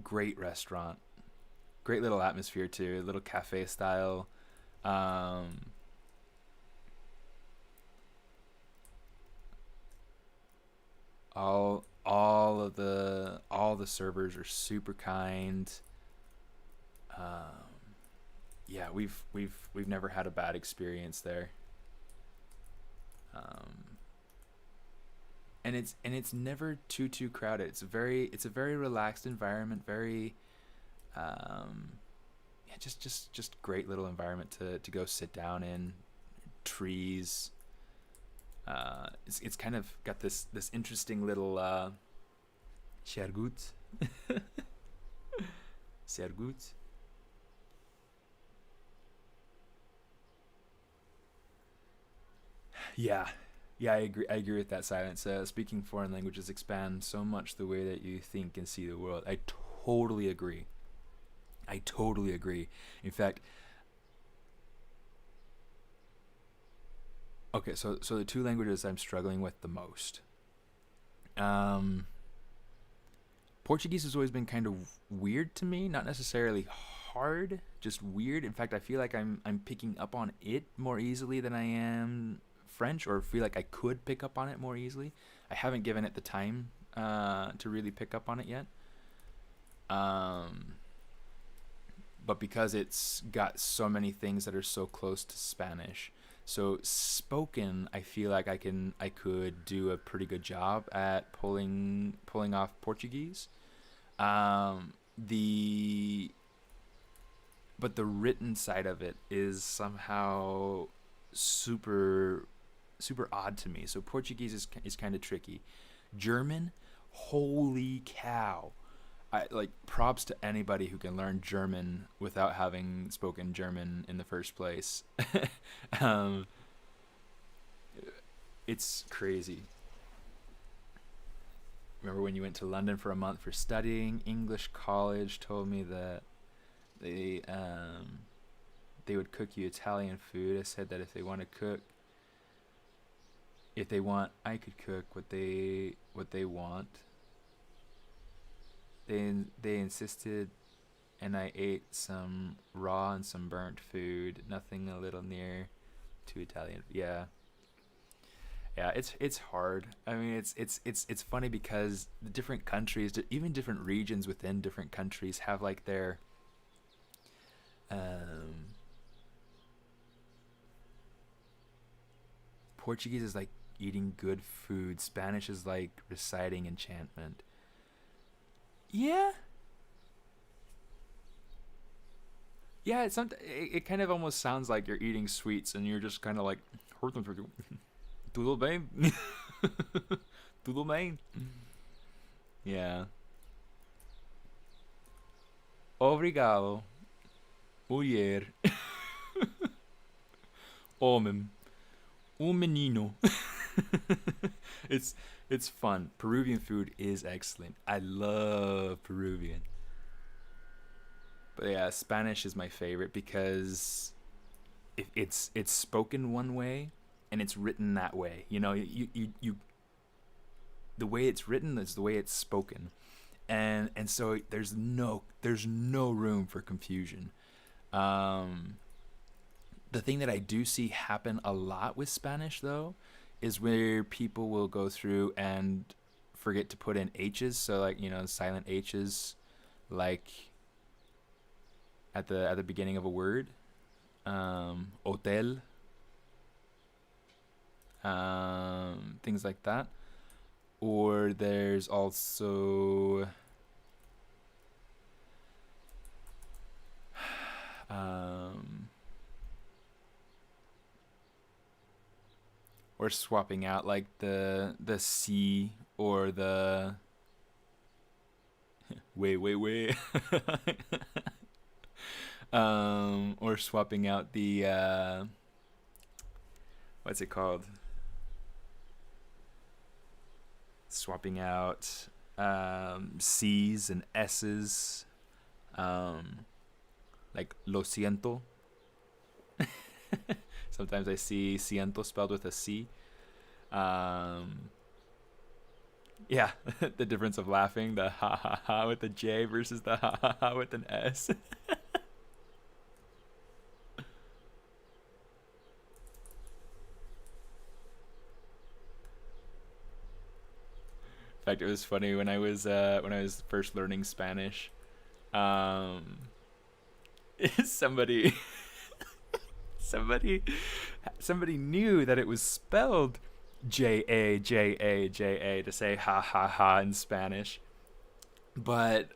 Great restaurant. Great little atmosphere too. A little cafe style. All the servers are super kind. Yeah, we've never had a bad experience there. And it's never too crowded. It's a very relaxed environment. Very, yeah, just great little environment to go sit down in. Trees. It's kind of got this interesting little Shergut. Sergut. Yeah, yeah, I agree with that silence. Speaking foreign languages expand so much the way that you think and see the world. I totally agree. I totally agree. In fact, okay, so the two languages I'm struggling with the most. Um, Portuguese has always been kind of weird to me, not necessarily hard, just weird. In fact, I feel like I'm picking up on it more easily than I am French, or feel like I could pick up on it more easily. I haven't given it the time to really pick up on it yet. Um, but because it's got so many things that are so close to Spanish, so spoken, I feel like I could do a pretty good job at pulling off Portuguese. The but the written side of it is somehow super super odd to me. So Portuguese is kind of tricky. German, holy cow. I like props to anybody who can learn German without having spoken German in the first place. um, it's crazy. Remember when you went to London for a month for studying? English college told me that they they would cook you Italian food. I said that if they want, I could cook what they want. They insisted, and I ate some raw and some burnt food. Nothing a little near to Italian. Yeah, yeah. It's hard. I mean, it's funny because the different countries, even different regions within different countries, have like their um. Portuguese is like eating good food. Spanish is like reciting enchantment. Yeah, yeah. It kind of almost sounds like you're eating sweets, and you're just kind of like, tudo bem, tudo bem. Yeah. Obrigado, mulher, homem, menino. it's it's fun. Peruvian food is excellent. I love Peruvian. But yeah, Spanish is my favorite because it's spoken one way and it's written that way. You know, you the way it's written is the way it's spoken. And so there's no room for confusion. Um the thing that I do see happen a lot with Spanish though is where people will go through and forget to put in H's, so like, you know, silent H's, like at the beginning of a word. Hotel, things like that. Or there's also um or swapping out like the C or the wait or swapping out the what's it called, swapping out C's and S's, um like lo siento. Sometimes I see siento spelled with a C. Um, yeah, the difference of laughing, the ha ha ha with the J versus the ha ha ha with an S. In fact, it was funny when I was first learning Spanish. Um, somebody somebody somebody knew that it was spelled J A to say ha ha ha in Spanish, but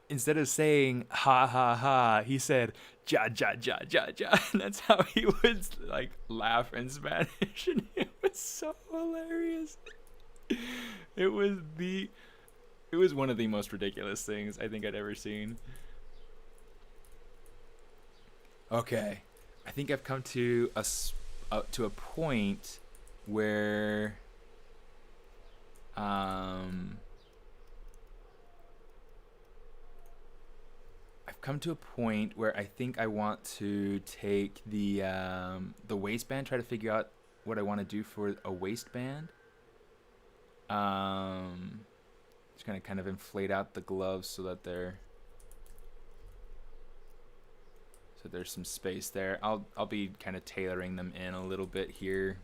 instead of saying ha ha ha, he said ja ja ja ja ja. And that's how he would like laugh in Spanish, and it was so hilarious. It was the it was one of the most ridiculous things I think I'd ever seen. Okay, I think I've come to to a point where I've come to a point where I think I want to take the waistband, try to figure out what I want to do for a waistband. Just gonna kind of inflate out the gloves so that there's some space there. I'll be kind of tailoring them in a little bit here.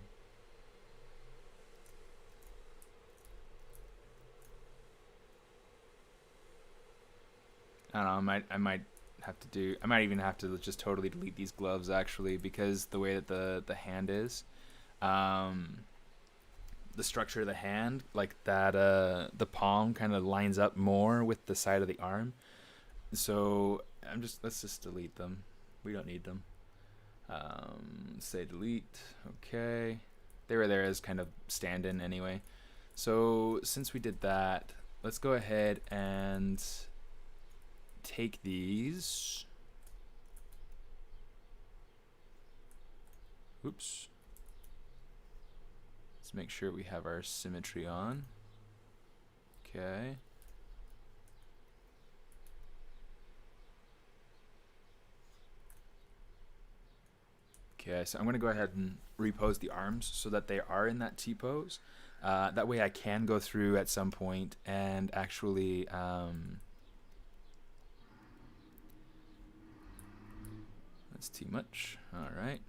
I don't know, I might even have to just totally delete these gloves actually, because the way that the hand is, the structure of the hand, like that, the palm kind of lines up more with the side of the arm. So let's just delete them. We don't need them. Say delete. Okay, they were there as kind of stand-in anyway. So since we did that, let's go ahead and take these. Oops. Let's make sure we have our symmetry on. Okay. Okay, so I'm going to go ahead and repose the arms so that they are in that T-pose. That way I can go through at some point and actually that's too much. All right.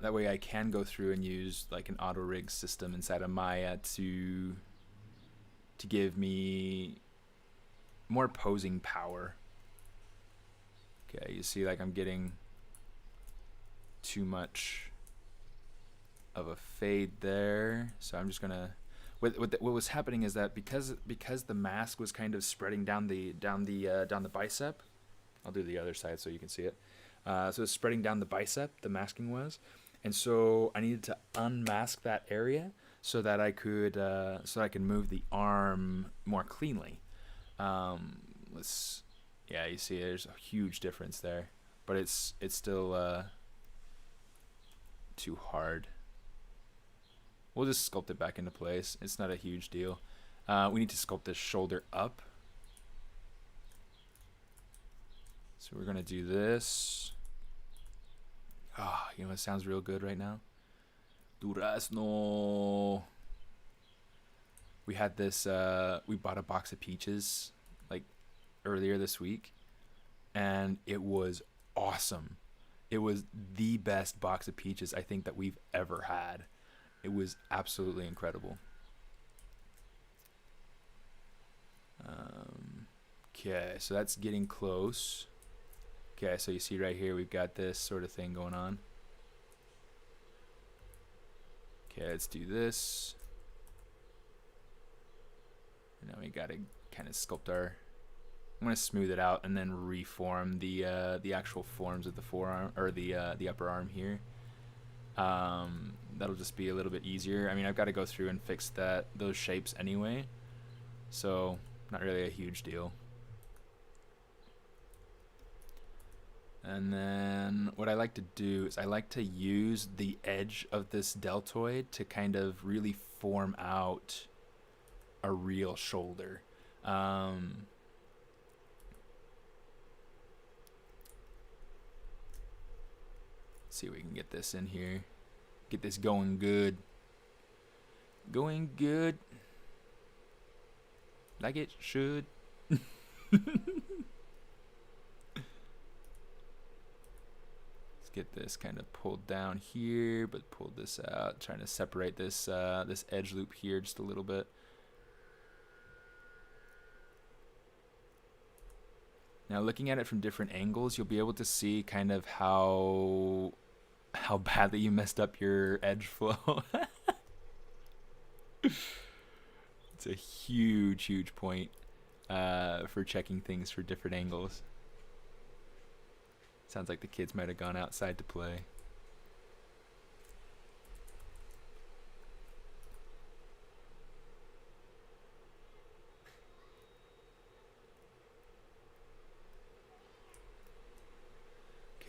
That way I can go through and use like an auto rig system inside of Maya to give me more posing power. Okay, you see like I'm getting too much of a fade there, so I'm just gonna what was happening is that because the mask was kind of spreading down the bicep. I'll do the other side so you can see it. So it's spreading down the bicep, the masking was, and so I needed to unmask that area so that I could move the arm more cleanly. Yeah, you see there's a huge difference there, but it's still too hard. We'll just sculpt it back into place. It's not a huge deal. We need to sculpt this shoulder up. So we're gonna do this. Ah, you know what sounds real good right now? Durazno. We had this, we bought a box of peaches like earlier this week, and it was awesome. It was the best box of peaches I think that we've ever had. It was absolutely incredible. Okay, so that's getting close. Okay, so you see right here we've got this sort of thing going on. Okay, let's do this. And now we gotta kind of sculpt our. I'm gonna smooth it out and then reform the actual forms of the forearm or the upper arm here. That'll just be a little bit easier. I mean, I've got to go through and fix those shapes anyway, so not really a huge deal. And then what I like to do is I like to use the edge of this deltoid to kind of really form out a real shoulder. See if we can get this in here. Get this going good. Going good. Like it should. Let's get this kind of pulled down here, but pull this out. Trying to separate this this edge loop here just a little bit. Now looking at it from different angles, you'll be able to see kind of how badly you messed up your edge flow. It's a huge point for checking things for different angles. Sounds like the kids might have gone outside to play.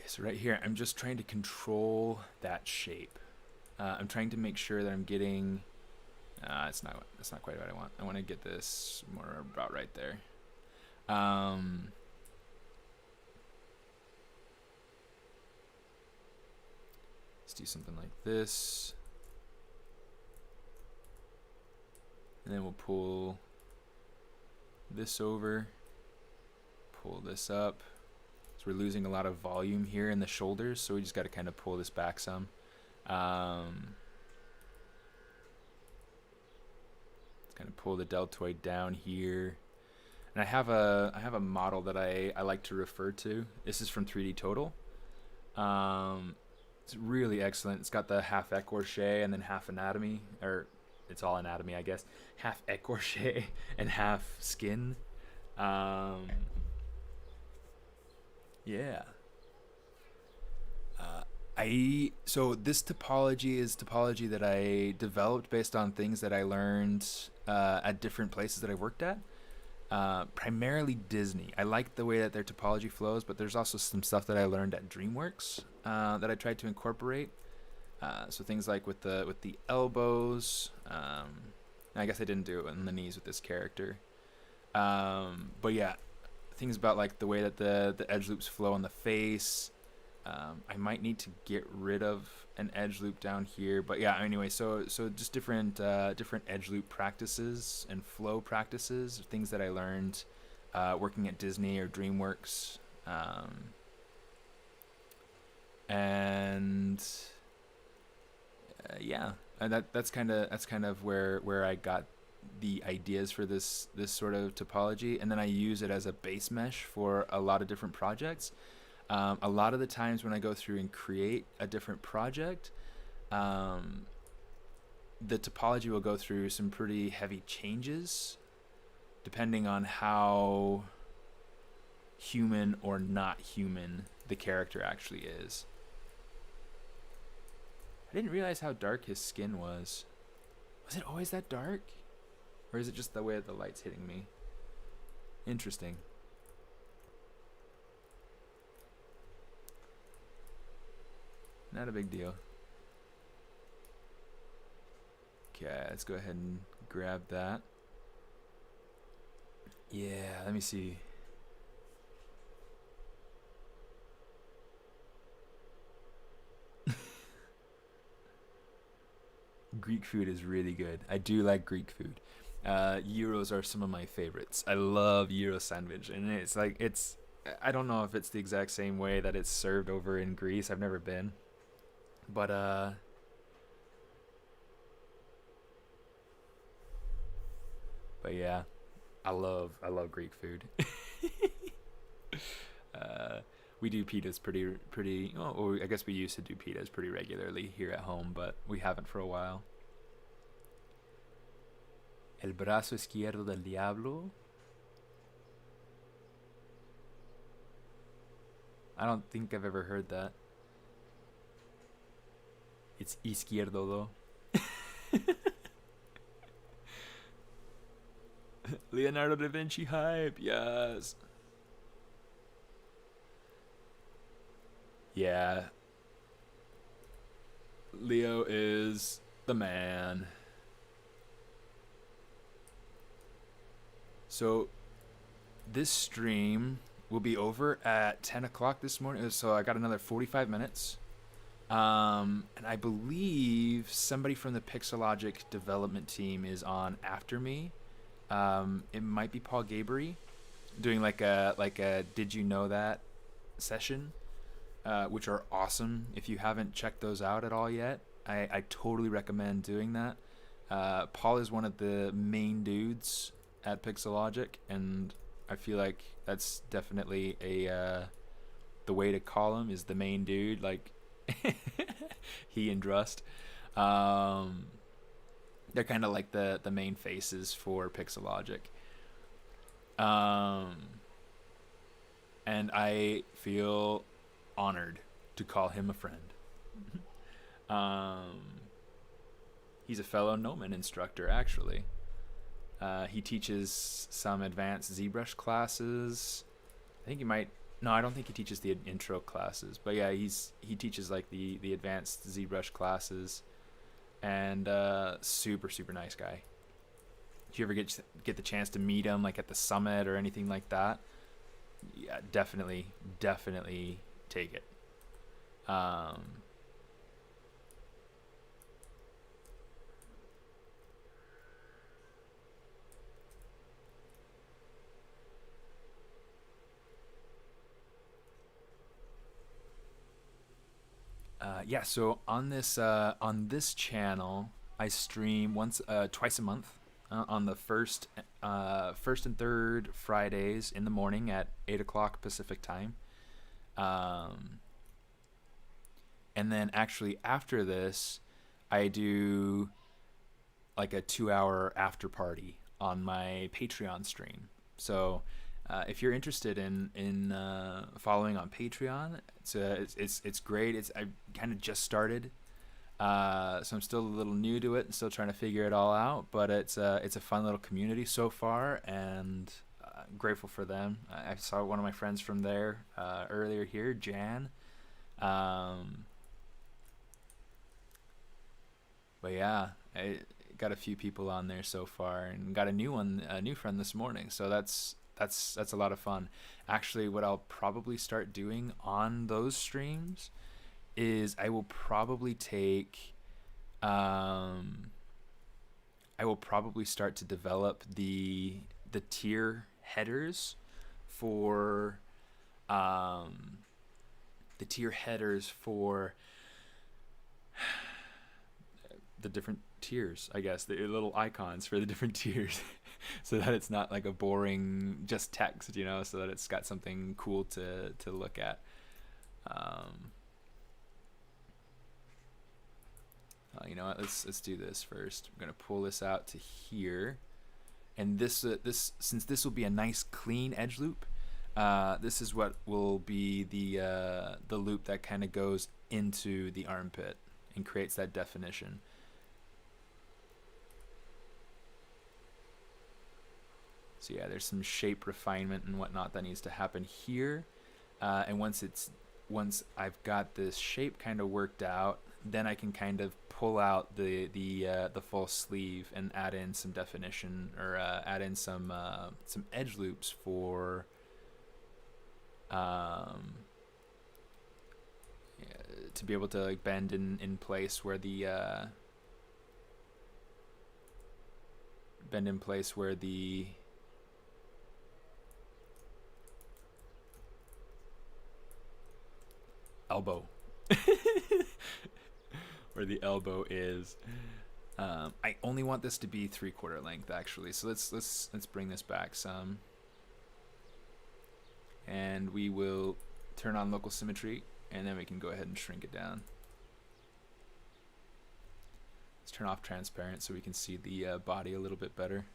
So right here, I'm just trying to control that shape. I'm trying to make sure that I'm getting. That's not quite what I want. I want to get this more about right there. Let's do something like this, and then we'll pull this over, pull this up. So we're losing a lot of volume here in the shoulders, so we just got to kind of pull this back some. Let's kind of pull the deltoid down here. And I have a model that I like to refer to. This is from 3D Total. It's really excellent. It's got the half écorché and then half anatomy, or it's all anatomy, I guess. Half écorché and half skin. Yeah. So this topology is topology that I developed based on things that I learned at different places that I worked at. Primarily Disney. I like the way that their topology flows, but there's also some stuff that I learned at DreamWorks that I tried to incorporate. So things like with the elbows. I guess I didn't do it on the knees with this character. But yeah, things about like the way that the edge loops flow on the face. I might need to get rid of an edge loop down here, but yeah, anyway, so just different edge loop practices and flow practices, things that I learned working at Disney or DreamWorks, yeah, and that's kind of where I got the ideas for this sort of topology, and then I use it as a base mesh for a lot of different projects. A lot of the times when I go through and create a different project, the topology will go through some pretty heavy changes depending on how human or not human the character actually is. I didn't realize how dark his skin was. Was it always that dark? Or is it just the way that the light's hitting me? Interesting. Not a big deal. Okay, let's go ahead and grab that. Yeah, let me see. Greek food is really good. I do like Greek food. Gyros are some of my favorites. I love gyro sandwich, and it's I don't know if it's the exact same way that it's served over in Greece. I've never been. But yeah, I love Greek food. We do pitas pretty. Oh, I guess we used to do pitas pretty regularly here at home, but we haven't for a while. El brazo izquierdo del diablo. I don't think I've ever heard that. It's izquierdo though. Leonardo da Vinci hype, yes. Yeah. Leo is the man. So this stream will be over at 10 o'clock this morning. So I got another 45 minutes. And I believe somebody from the Pixologic development team is on after me. It might be Paul Gabry doing like a Did You Know That session, which are awesome. If you haven't checked those out at all yet, I totally recommend doing that. Paul is one of the main dudes at Pixologic, and I feel like that's definitely the way to call him is the main dude, like he and Drust. They're kind of like the main faces for Pixologic. And I feel honored to call him a friend. He's a fellow Nomen instructor, actually. He teaches some advanced ZBrush classes. I think he might. No, I don't think he teaches the intro classes. But yeah, he teaches like the advanced ZBrush classes. and super super nice guy. If you ever get the chance to meet him, like at the summit or anything like that, yeah, definitely take it. Um, yeah, so on this channel, I stream twice a month on the first and third Fridays in the morning at 8 o'clock Pacific time. Um, and then actually after this, I do like a 2 hour after party on my Patreon stream. So if you're interested in following on Patreon, it's great. I kind of just started, so I'm still a little new to it and still trying to figure it all out. But it's a fun little community so far, and grateful for them. I saw one of my friends from there earlier here, Jan. Um, but yeah, I got a few people on there so far, and got a new friend this morning. So that's a lot of fun. Actually, what I'll probably start doing on those streams is um, I will probably start to develop the tier headers for um, the tier headers for the different tiers, I guess, the little icons for the different tiers, so that it's not like a boring just text, so that it's got something cool to look at. Um, you know what? Let's do this first. I'm gonna pull this out to here, and this since this will be a nice clean edge loop, this is what will be the loop that kind of goes into the armpit and creates that definition. So yeah, there's some shape refinement and whatnot that needs to happen here, and once I've got this shape kind of worked out, then I can kind of pull out the full sleeve and add in some definition, or add in some edge loops for um, to be able to like bend in place where the elbow where the elbow is. I only want this to be 3/4 length actually, so let's bring this back some, and we will turn on local symmetry, and then we can go ahead and shrink it down. Let's turn off transparent so we can see the body a little bit better,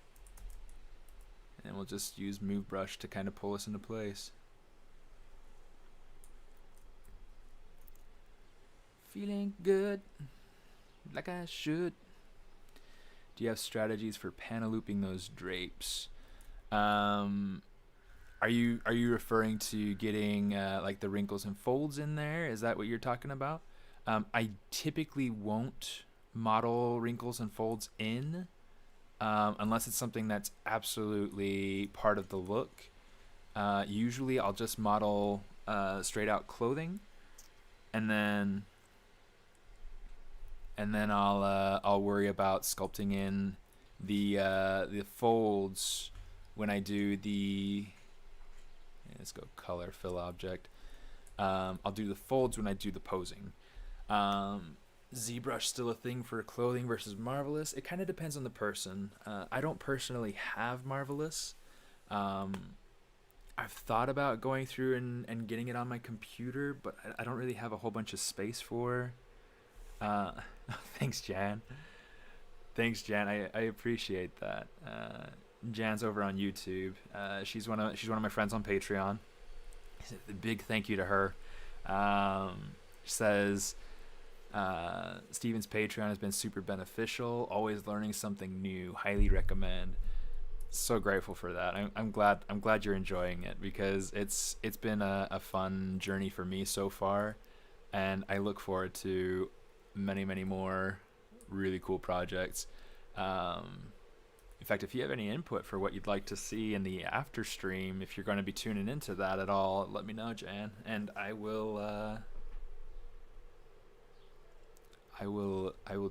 and we'll just use move brush to kind of pull us into place. Feeling good, like I should. Do you have strategies for panel looping those drapes? Are you referring to getting like the wrinkles and folds in there? Is that what you're talking about? I typically won't model wrinkles and folds in, unless it's something that's absolutely part of the look. Usually I'll just model straight out clothing, and then I'll worry about sculpting in the folds when I do let's go color fill object. I'll do the folds when I do the posing. ZBrush still a thing for clothing versus Marvelous? It kind of depends on the person. I don't personally have Marvelous. I've thought about going through and getting it on my computer, but I don't really have a whole bunch of space for. Thanks, Jan. I appreciate that. Jan's over on YouTube. She's one of my friends on Patreon. A big thank you to her. Says Steven's Patreon has been super beneficial. Always learning something new. Highly recommend. So grateful for that. I'm glad you're enjoying it, because it's been a fun journey for me so far, and I look forward to many more really cool projects. In fact, if you have any input for what you'd like to see in the after stream, if you're going to be tuning into that at all, let me know, Jan, and I will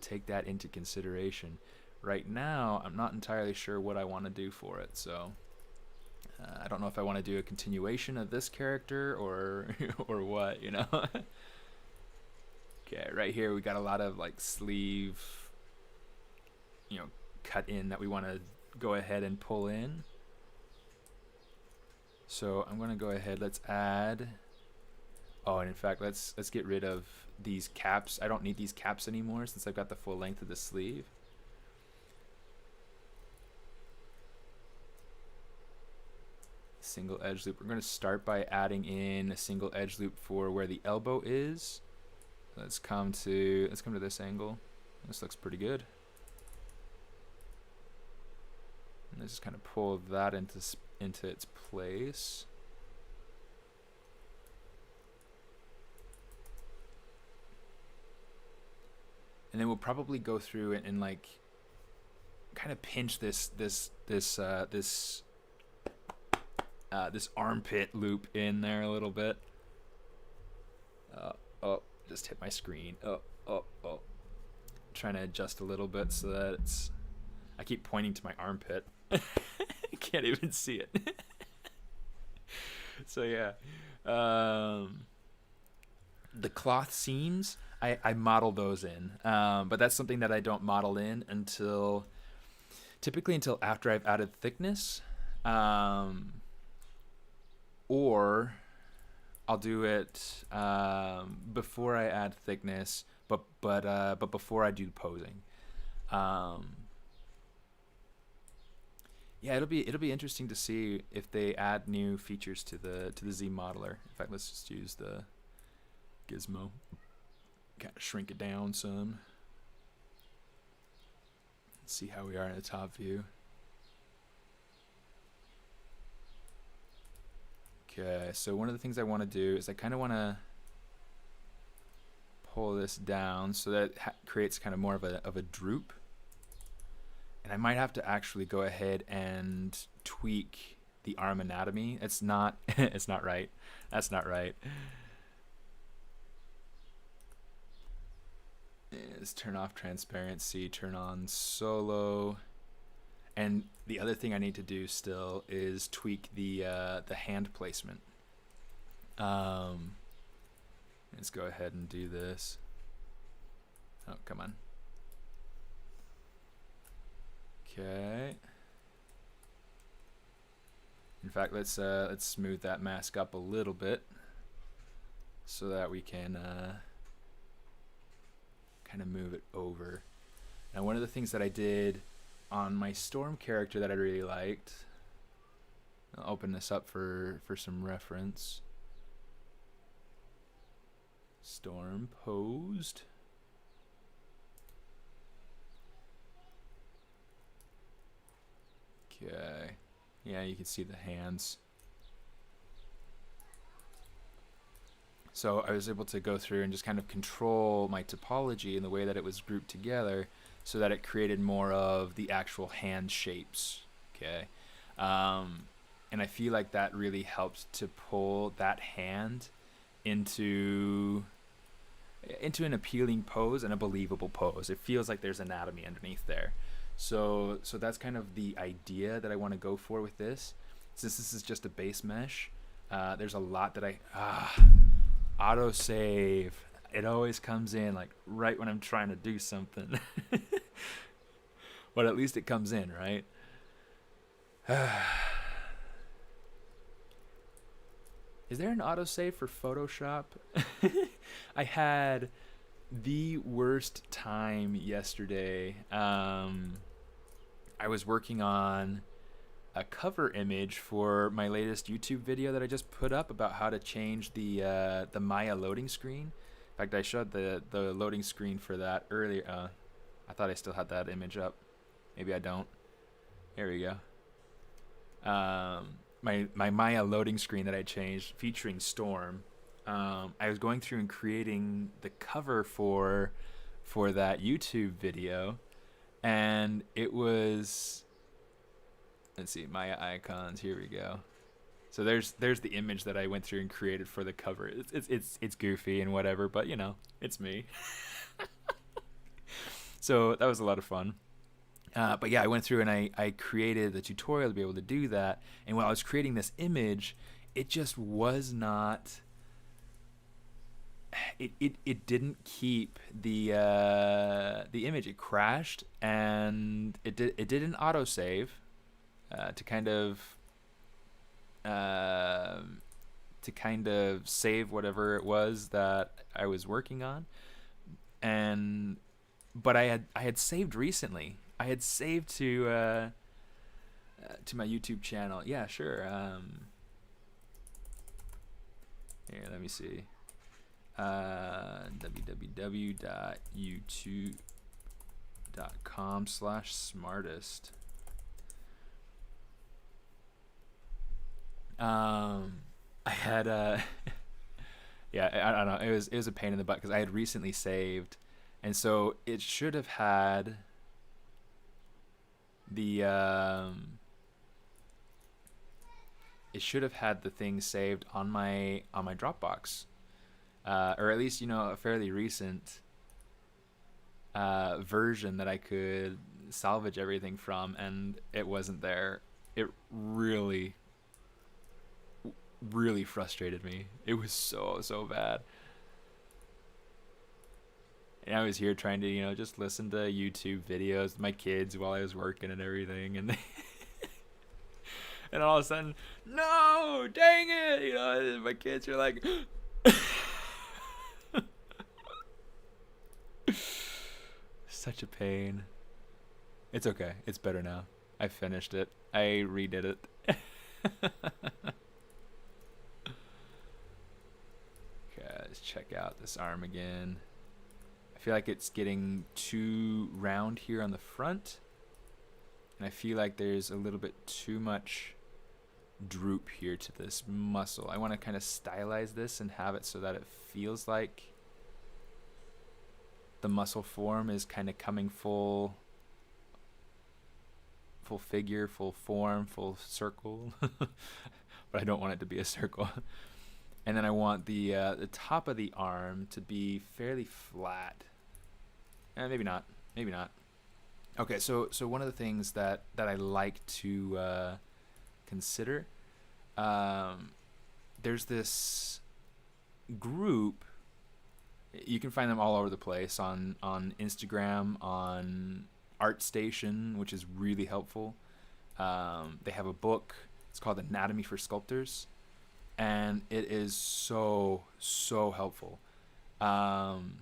take that into consideration. Right now, I'm not entirely sure what I want to do for it, so I don't know if I want to do a continuation of this character or or what, you know. Okay, right here we got a lot of like sleeve, you know, cut in that we want to go ahead and pull in. So I'm going to go ahead, let's add, oh, and in fact, let's get rid of these caps. I don't need these caps anymore since I've got the full length of the sleeve. Single edge loop. We're going to start by adding in a single edge loop for where the elbow is. Let's come to this angle. This looks pretty good. And let's just kind of pull that into its place. And then we'll probably go through and like kind of pinch this armpit loop in there a little bit. Oh, just hit my screen. Oh. Trying to adjust a little bit so that it's, I keep pointing to my armpit. I can't even see it. So yeah. The cloth seams, I model those in. But that's something that I don't model in typically until after I've added thickness. Or I'll do it before I add thickness, but before I do posing. Yeah, it'll be interesting to see if they add new features to the Z modeler. In fact, let's just use the gizmo. Kind of shrink it down some. Let's see how we are in the top view. Okay, so one of the things I want to do is I kind of want to pull this down so that it creates kind of more of a droop. And I might have to actually go ahead and tweak the arm anatomy. It's not it's not right. That's not right. Let's turn off transparency, turn on solo. And the other thing I need to do still is tweak the hand placement. Let's go ahead and do this. Oh, come on. Okay. In fact, let's smooth that mask up a little bit so that we can kind of move it over. Now, one of the things that I did on my Storm character that I really liked, I'll open this up for some reference. Storm posed. Okay. Yeah, you can see the hands. So I was able to go through and just kind of control my topology in the way that it was grouped together so that it created more of the actual hand shapes. Okay. And I feel like that really helped to pull that hand into an appealing pose and a believable pose. It feels like there's anatomy underneath there. So that's kind of the idea that I want to go for with this. Since this is just a base mesh, there's a lot that auto save. It always comes in like right when I'm trying to do something. But at least it comes in, right? Is there an autosave for Photoshop? I had the worst time yesterday. I was working on a cover image for my latest YouTube video that I just put up about how to change the Maya loading screen. In fact, I showed the loading screen for that earlier. I thought I still had that image up. Maybe I don't. Here we go. My Maya loading screen that I changed featuring Storm. I was going through and creating the cover for for that YouTube video, and it was, let's see, my icons. Here we go. So there's the image that I went through and created for the cover. It's goofy and whatever, but you know, it's me. So that was a lot of fun. But yeah, I went through and I created the tutorial to be able to do that. And while I was creating this image, it just was not. It didn't keep the image. It crashed, and it did an autosave to kind of save whatever it was that I was working on. But I had saved recently. I had saved to my YouTube channel. Yeah, sure. Here, let me see. www.youtube.com/smartest. I had yeah, I don't know. It was a pain in the butt because I had recently saved, and so it should have had the thing saved on my Dropbox, or at least, you know, a fairly recent version that I could salvage everything from, and it wasn't there. It really frustrated me. It was so bad. And I was here trying to, you know, just listen to YouTube videos with my kids while I was working and everything, and and all of a sudden, no, dang it, you know, my kids are like such a pain. It's okay. It's better now. I finished it. I redid it. Okay, let's check out this arm again. I feel like it's getting too round here on the front, and I feel like there's a little bit too much droop here to this muscle. I want to kind of stylize this and have it so that it feels like the muscle form is kind of coming full figure, full form, full circle. But I don't want it to be a circle. And then I want the top of the arm to be fairly flat. Maybe not. Okay, so one of the things that I like to consider, there's this group. You can find them all over the place on Instagram, on ArtStation, which is really helpful. They have a book. It's called Anatomy for Sculptors, and it is so helpful. One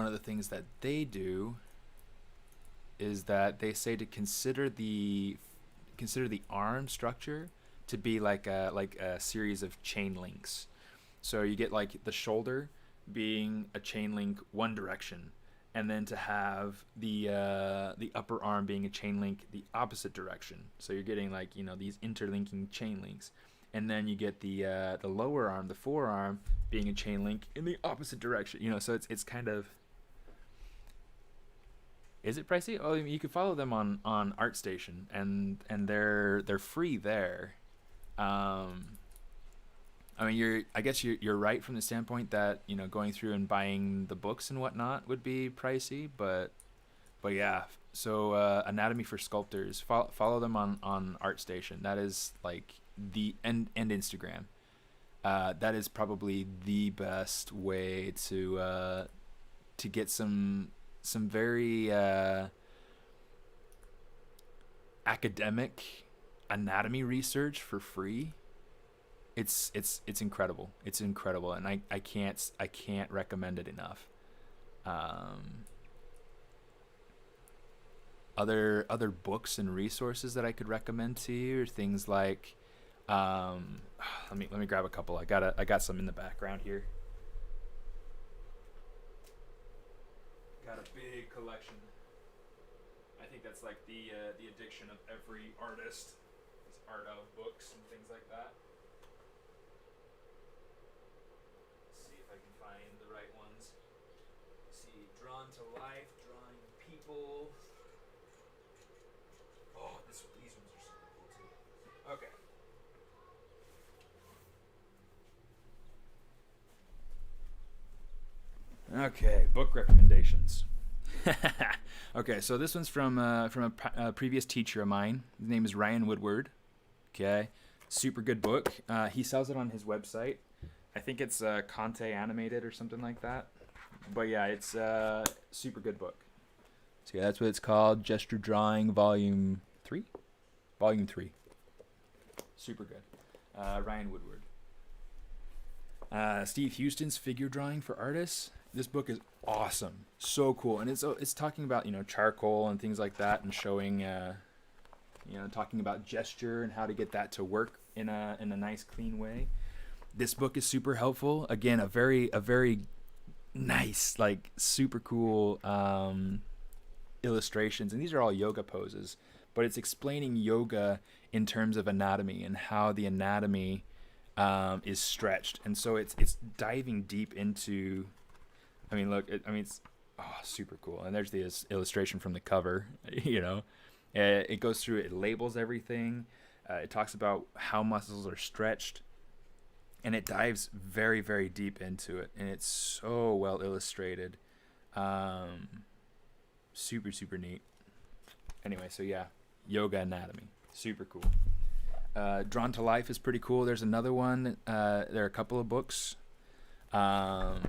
of the things that they do is that they say to consider the arm structure to be like a series of chain links. So you get like the shoulder being a chain link one direction, and then to have the upper arm being a chain link the opposite direction. So you're getting, like, you know, these interlinking chain links, and then you get the lower arm, the forearm, being a chain link in the opposite direction. You know, so it's kind of. Is it pricey? Oh, you can follow them on ArtStation, and they're free there. I mean, I guess you're right from the standpoint that, you know, going through and buying the books and whatnot would be pricey, but yeah. So Anatomy for Sculptors, follow them on ArtStation. That is like and Instagram. That is probably the best way to get some very academic anatomy research for free. It's incredible. It's incredible, and I can't recommend it enough. Other books and resources that I could recommend to you are things like, let me grab a couple. I got some in the background here. Got a big collection. I think that's like the addiction of every artist, is art of books and things like that. Let's see if I can find the right ones. Let's see, Drawn to Life, Drawing People. Oh, these ones are super cool too. Okay. Okay, book recommendations. Okay, so this one's from a previous teacher of mine. His name is Ryan Woodward. Okay, super good book. He sells it on his website. I think it's Conte Animated or something like that. But yeah, it's a super good book. So yeah, that's what it's called. Gesture Drawing Volume 3? Volume 3. Super good. Ryan Woodward. Steve Houston's Figure Drawing for Artists. This book is awesome. So cool. And it's talking about, charcoal and things like that, and showing, talking about gesture and how to get that to work in a nice, clean way. This book is super helpful. Again, a very nice, like super cool illustrations. And these are all yoga poses, but it's explaining yoga in terms of anatomy and how the anatomy is stretched. And so it's diving deep into, it's super cool. And there's the illustration from the cover. It goes through, it labels everything. It talks about how muscles are stretched, and it dives very, very deep into it. And it's so well illustrated. Super, super neat. Anyway, so yeah, yoga anatomy, super cool. Drawn to Life is pretty cool. There's another one. There are a couple of books. But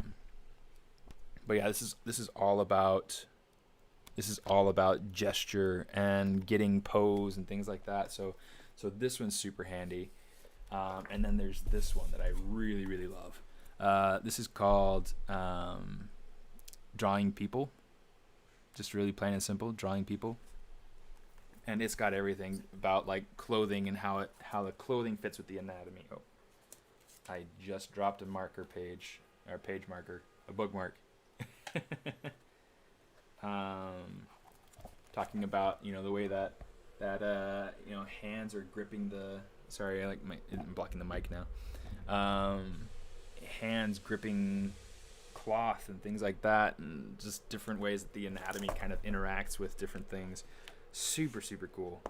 yeah, this is all about gesture and getting pose and things like that. So this one's super handy. And then there's this one that I really, really love. This is called Drawing People. Just really plain and simple, Drawing People. And it's got everything about like clothing and how the clothing fits with the anatomy. Oh, I just dropped a page marker, a bookmark. Talking about the way that hands are gripping the. Sorry, I'm blocking the mic now. Hands gripping cloth and things like that, and just different ways that the anatomy kind of interacts with different things. Super, super cool.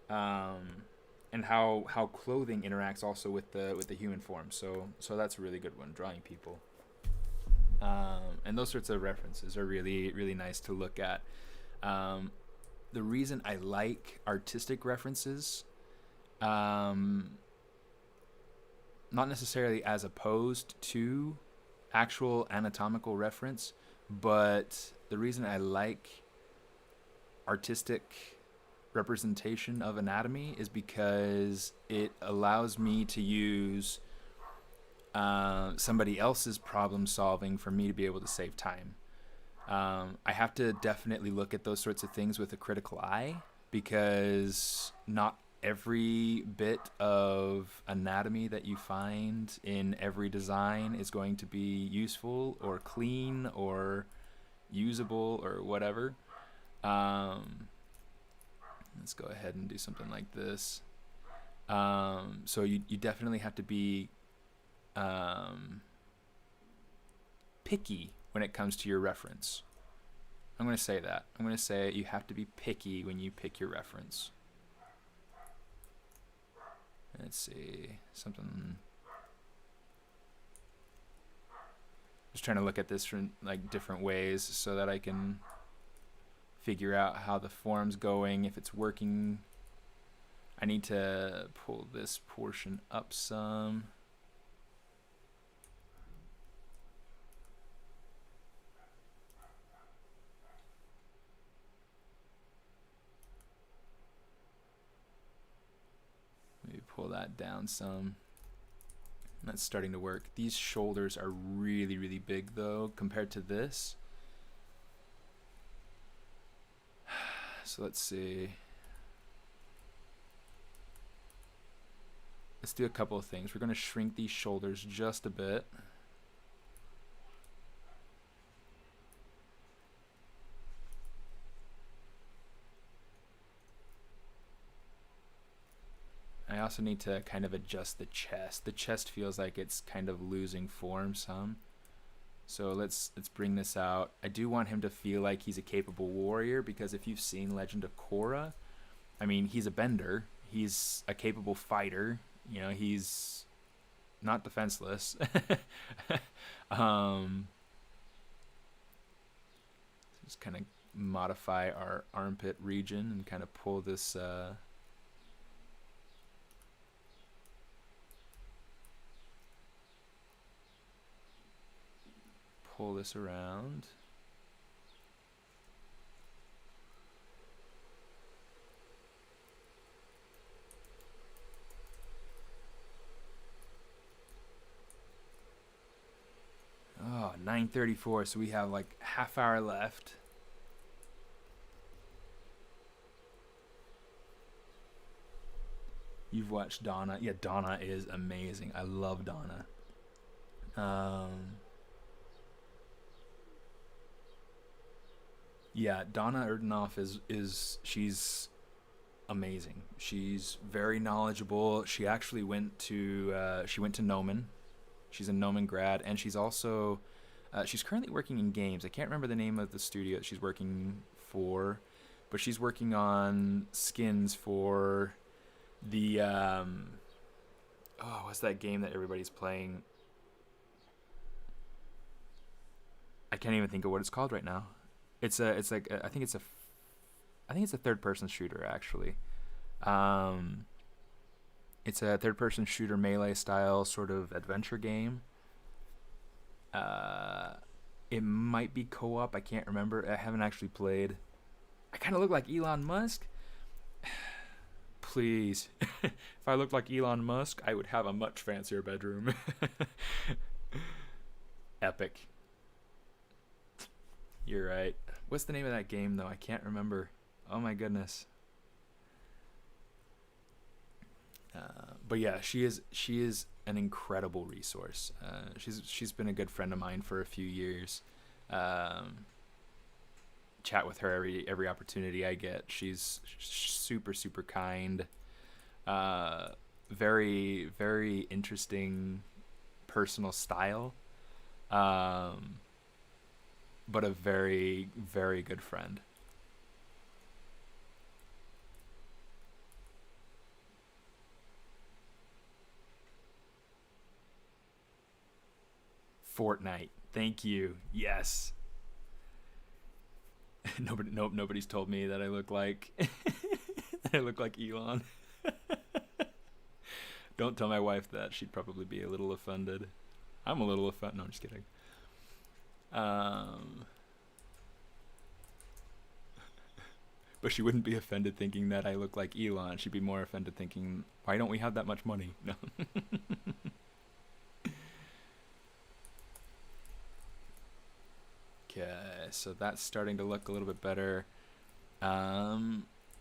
And how clothing interacts also with the human form. So that's a really good one, Drawing People. And those sorts of references are really, really nice to look at. The reason I like artistic references, not necessarily as opposed to actual anatomical reference, but the reason I like artistic representation of anatomy is because it allows me to use somebody else's problem solving for me to be able to save time. I have to definitely look at those sorts of things with a critical eye, because not every bit of anatomy that you find in every design is going to be useful or clean or usable or whatever. Let's go ahead and do something like this. So you definitely have to be picky when it comes to your reference. I'm going to say that. I'm going to say you have to be picky when you pick your reference. Let's see, something. Just trying to look at this from like different ways so that I can figure out how the form's going, if it's working. I need to pull this portion up some. Maybe pull that down some. That's starting to work. These shoulders are really, really big though compared to this. So let's see. Let's do a couple of things. We're going to shrink these shoulders just a bit. I also need to kind of adjust the chest. The chest feels like it's kind of losing form some. So let's bring this out. I do want him to feel like he's a capable warrior, because if you've seen Legend of Korra, I mean, he's a bender. He's a capable fighter. You know, he's not defenseless. um, just kind of modify our armpit region and kind of pull this around. Oh, 9:34, so we have like half hour left. You've watched Donna. Yeah, Donna is amazing. I love Donna. Yeah, Donna Erdenoff is she's amazing. She's very knowledgeable. She actually went to Nomen. She's a Nomen grad, and she's also she's currently working in games. I can't remember the name of the studio that she's working for, but she's working on skins for the what's that game that everybody's playing? I can't even think of what it's called right now. It's like I think it's a third person shooter actually. Um, it's a third person shooter melee style sort of adventure game. Uh, it might be co-op. I can't remember. I haven't actually played. I kind of look like Elon Musk. Please, if I looked like Elon Musk, I would have a much fancier bedroom. Epic. You're right. What's the name of that game though? I can't remember. Oh my goodness. But yeah, she is an incredible resource. She's been a good friend of mine for a few years. Um, Chat with her every opportunity I get. She's super kind. Very very interesting personal style. Um, but a very very good friend. Fortnite. Thank you. Yes. Nobody's told me that I look like I look like Elon. Don't tell my wife that. She'd probably be a little offended. I'm a little offended. No, I'm just kidding. Um, but she wouldn't be offended thinking that I look like Elon. She'd be more offended thinking, why don't we have that much money? No. Okay, so that's starting to look a little bit better.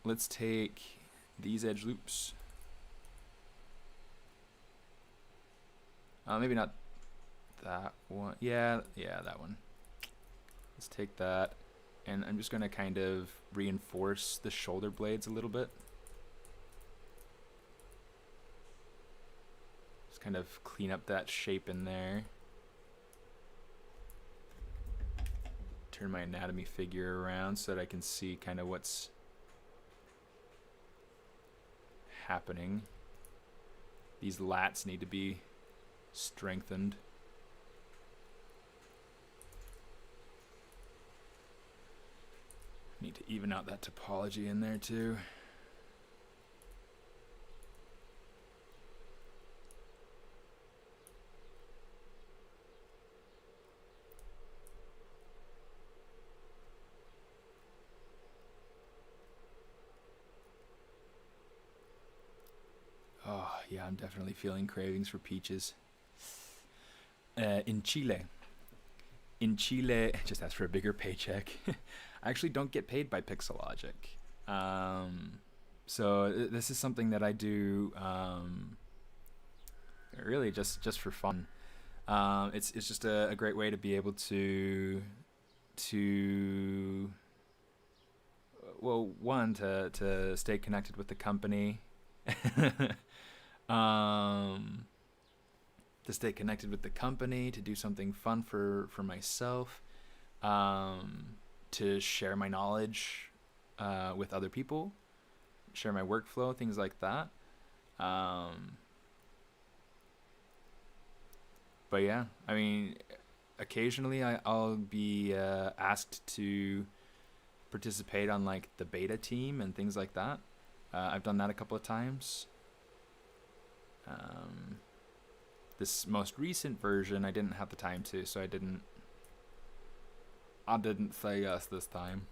Let's take these edge loops. Maybe not that one. Yeah, that one. Let's take that, and I'm just gonna kind of reinforce the shoulder blades a little bit. Just kind of clean up that shape in there. Turn my anatomy figure around so that I can see kind of what's happening. These lats need to be strengthened. Need to even out that topology in there too. Oh, yeah, I'm definitely feeling cravings for peaches. In Chile, just ask for a bigger paycheck. I actually don't get paid by Pixologic. So this is something that I do really just for fun. It's just a great way to be able to well, one, to stay connected with the company. um, to stay connected with the company, to do something fun for myself, to share my knowledge with other people, share my workflow, things like that. But yeah, I mean, occasionally I'll be asked to participate on like the beta team and things like that. I've done that a couple of times. This most recent version I didn't have the time to, so I didn't say yes this time.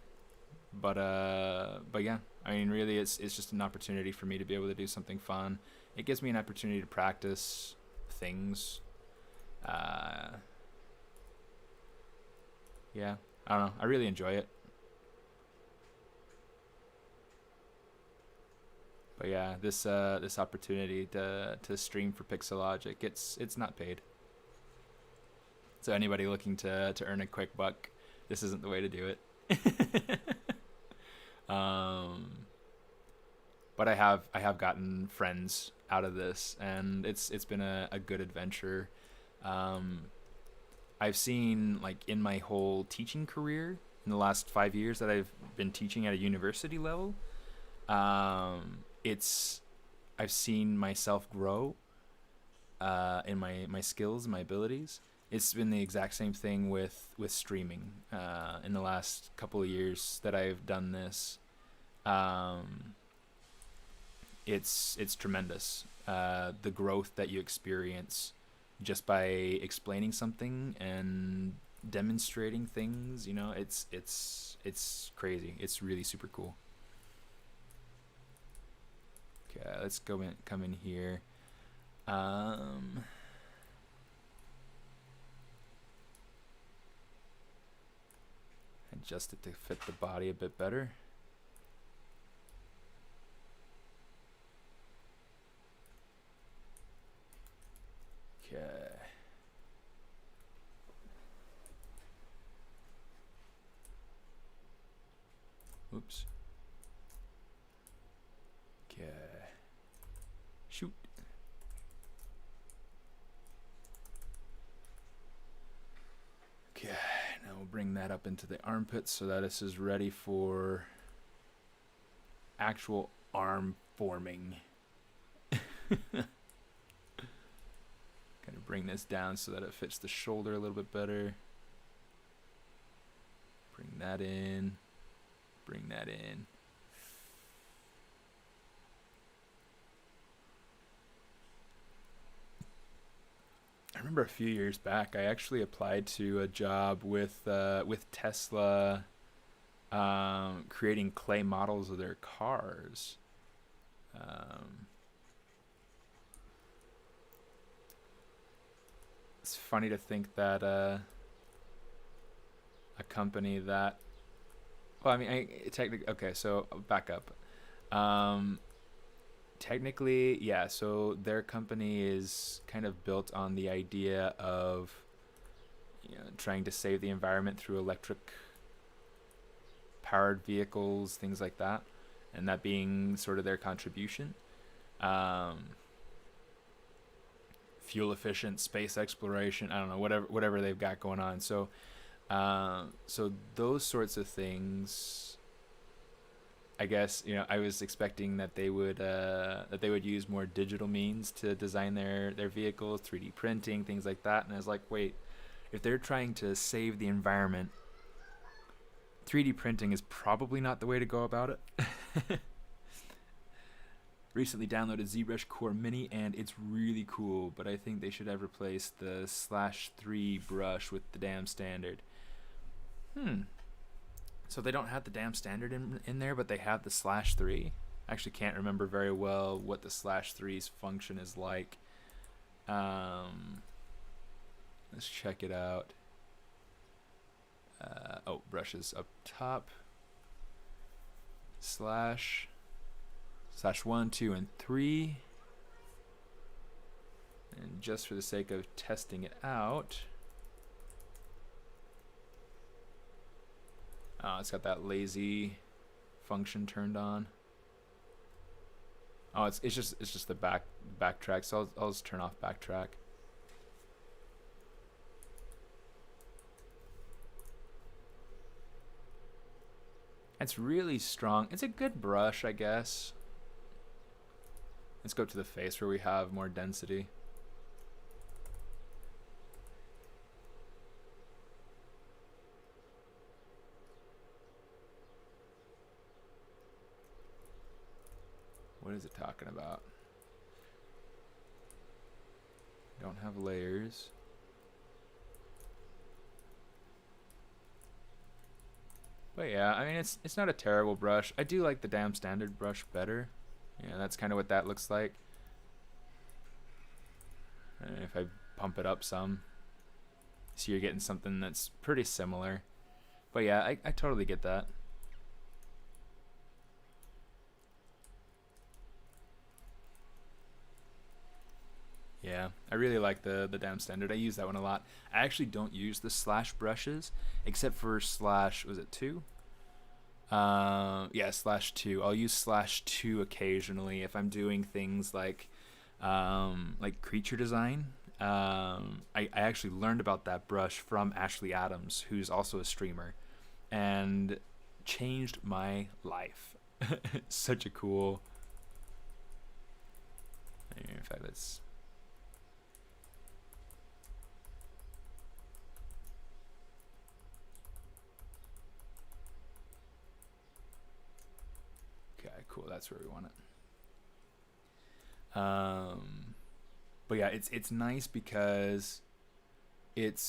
But yeah, I mean, really it's just an opportunity for me to be able to do something fun. It gives me an opportunity to practice things. Yeah, I don't know, I really enjoy it. But yeah, this opportunity to stream for Pixologic, it's not paid. So anybody looking to earn a quick buck, this isn't the way to do it. But I have gotten friends out of this, and it's been a good adventure. I've seen, like, in my whole teaching career in the last 5 years that I've been teaching at a university level, I've seen myself grow in my skills, my abilities. It's been the exact same thing with streaming in the last couple of years that I've done this. It's tremendous, the growth that you experience just by explaining something and demonstrating things. You know, it's crazy. It's really super cool. Okay, let's come in here. Adjust it to fit the body a bit better. Okay. Oops. Okay. Shoot. Okay, now we'll bring that up into the armpits so that this is ready for actual arm forming. Gonna bring this down so that it fits the shoulder a little bit better. Bring that in. Bring that in. I remember a few years back, I actually applied to a job with Tesla, creating clay models of their cars. It's funny to think that a company that, well, I mean, technically, okay, so back up. Technically, yeah, so their company is kind of built on the idea of, you know, trying to save the environment through electric powered vehicles, things like that, and that being sort of their contribution. Fuel efficient space exploration, I don't know, whatever they've got going on. So so those sorts of things, I guess, you know, I was expecting that they would use more digital means to design their vehicles, 3D printing, things like that. And I was like, wait, if they're trying to save the environment, 3D printing is probably not the way to go about it. Recently downloaded ZBrush Core Mini, and it's really cool, but I think they should have replaced the /3 brush with the damn standard. So they don't have the damn standard in there, but they have the /3. I actually can't remember very well what the /3's function is like. Let's check it out. Oh, brushes up top. /1, 2, and 3. And just for the sake of testing it out, it's got that lazy function turned on. Oh, it's just the backtrack. So I'll just turn off backtrack. It's really strong. It's a good brush, I guess. Let's go to the face where we have more density. What is it talking about? Don't have layers. But yeah, I mean, it's not a terrible brush. I do like the damn standard brush better. Yeah, that's kind of what that looks like. And if I pump it up some, so you're getting something that's pretty similar. But yeah, I totally get that. Yeah, I really like the damn standard. I use that one a lot. I actually don't use the slash brushes, except for slash, was it 2? Yeah, slash 2. I'll use slash 2 occasionally if I'm doing things like creature design. I actually learned about that brush from Ashley Adams, who's also a streamer, and changed my life. Such a cool. In fact, let's. Okay, cool. That's where we want it. But yeah, it's nice because it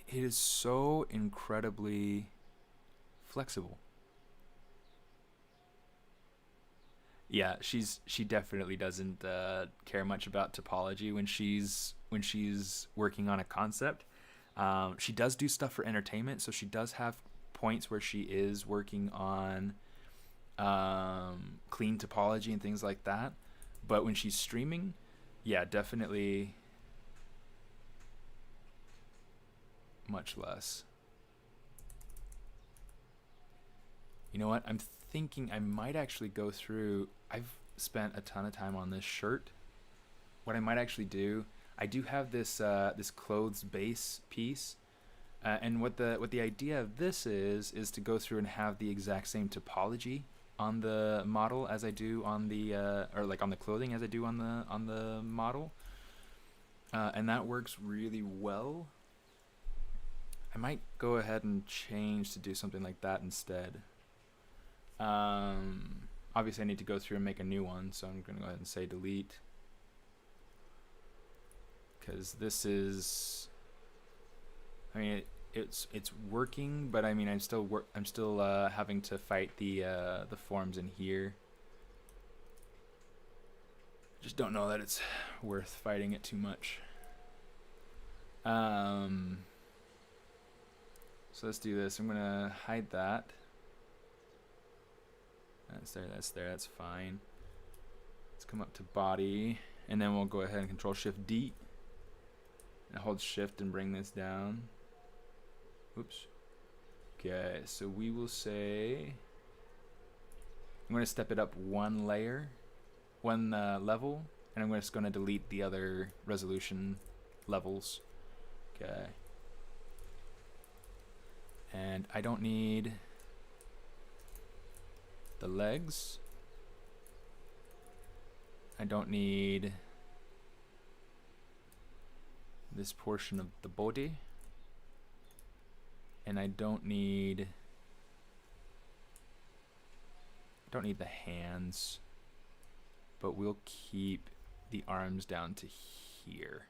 is so incredibly flexible. Yeah, she definitely doesn't care much about topology when she's working on a concept. She does do stuff for entertainment, so she does have points where she is working on clean topology and things like that. But when she's streaming, yeah, definitely much less. You know what? I'm thinking I might actually go through. I've spent a ton of time on this shirt. What I might actually do, I do have this this clothes base piece, and what the idea of this is to go through and have the exact same topology on the model as I do on the or like on the clothing as I do on the model, and that works really well. I might go ahead and change to do something like that instead. Obviously I need to go through and make a new one, so I'm gonna go ahead and say delete, because this is, I mean, it's working, but I mean I'm still having to fight the forms in here. Just don't know that it's worth fighting it too much. So let's do this. I'm gonna hide that. That's there, that's fine. Let's come up to body, and then we'll go ahead and Control Shift D and hold Shift and bring this down. Oops. Okay, so we will say, I'm going to step it up one layer, one level, and I'm just going to delete the other resolution levels. Okay. And I don't need the legs. I don't need this portion of the body. And I don't need the hands, but we'll keep the arms down to here.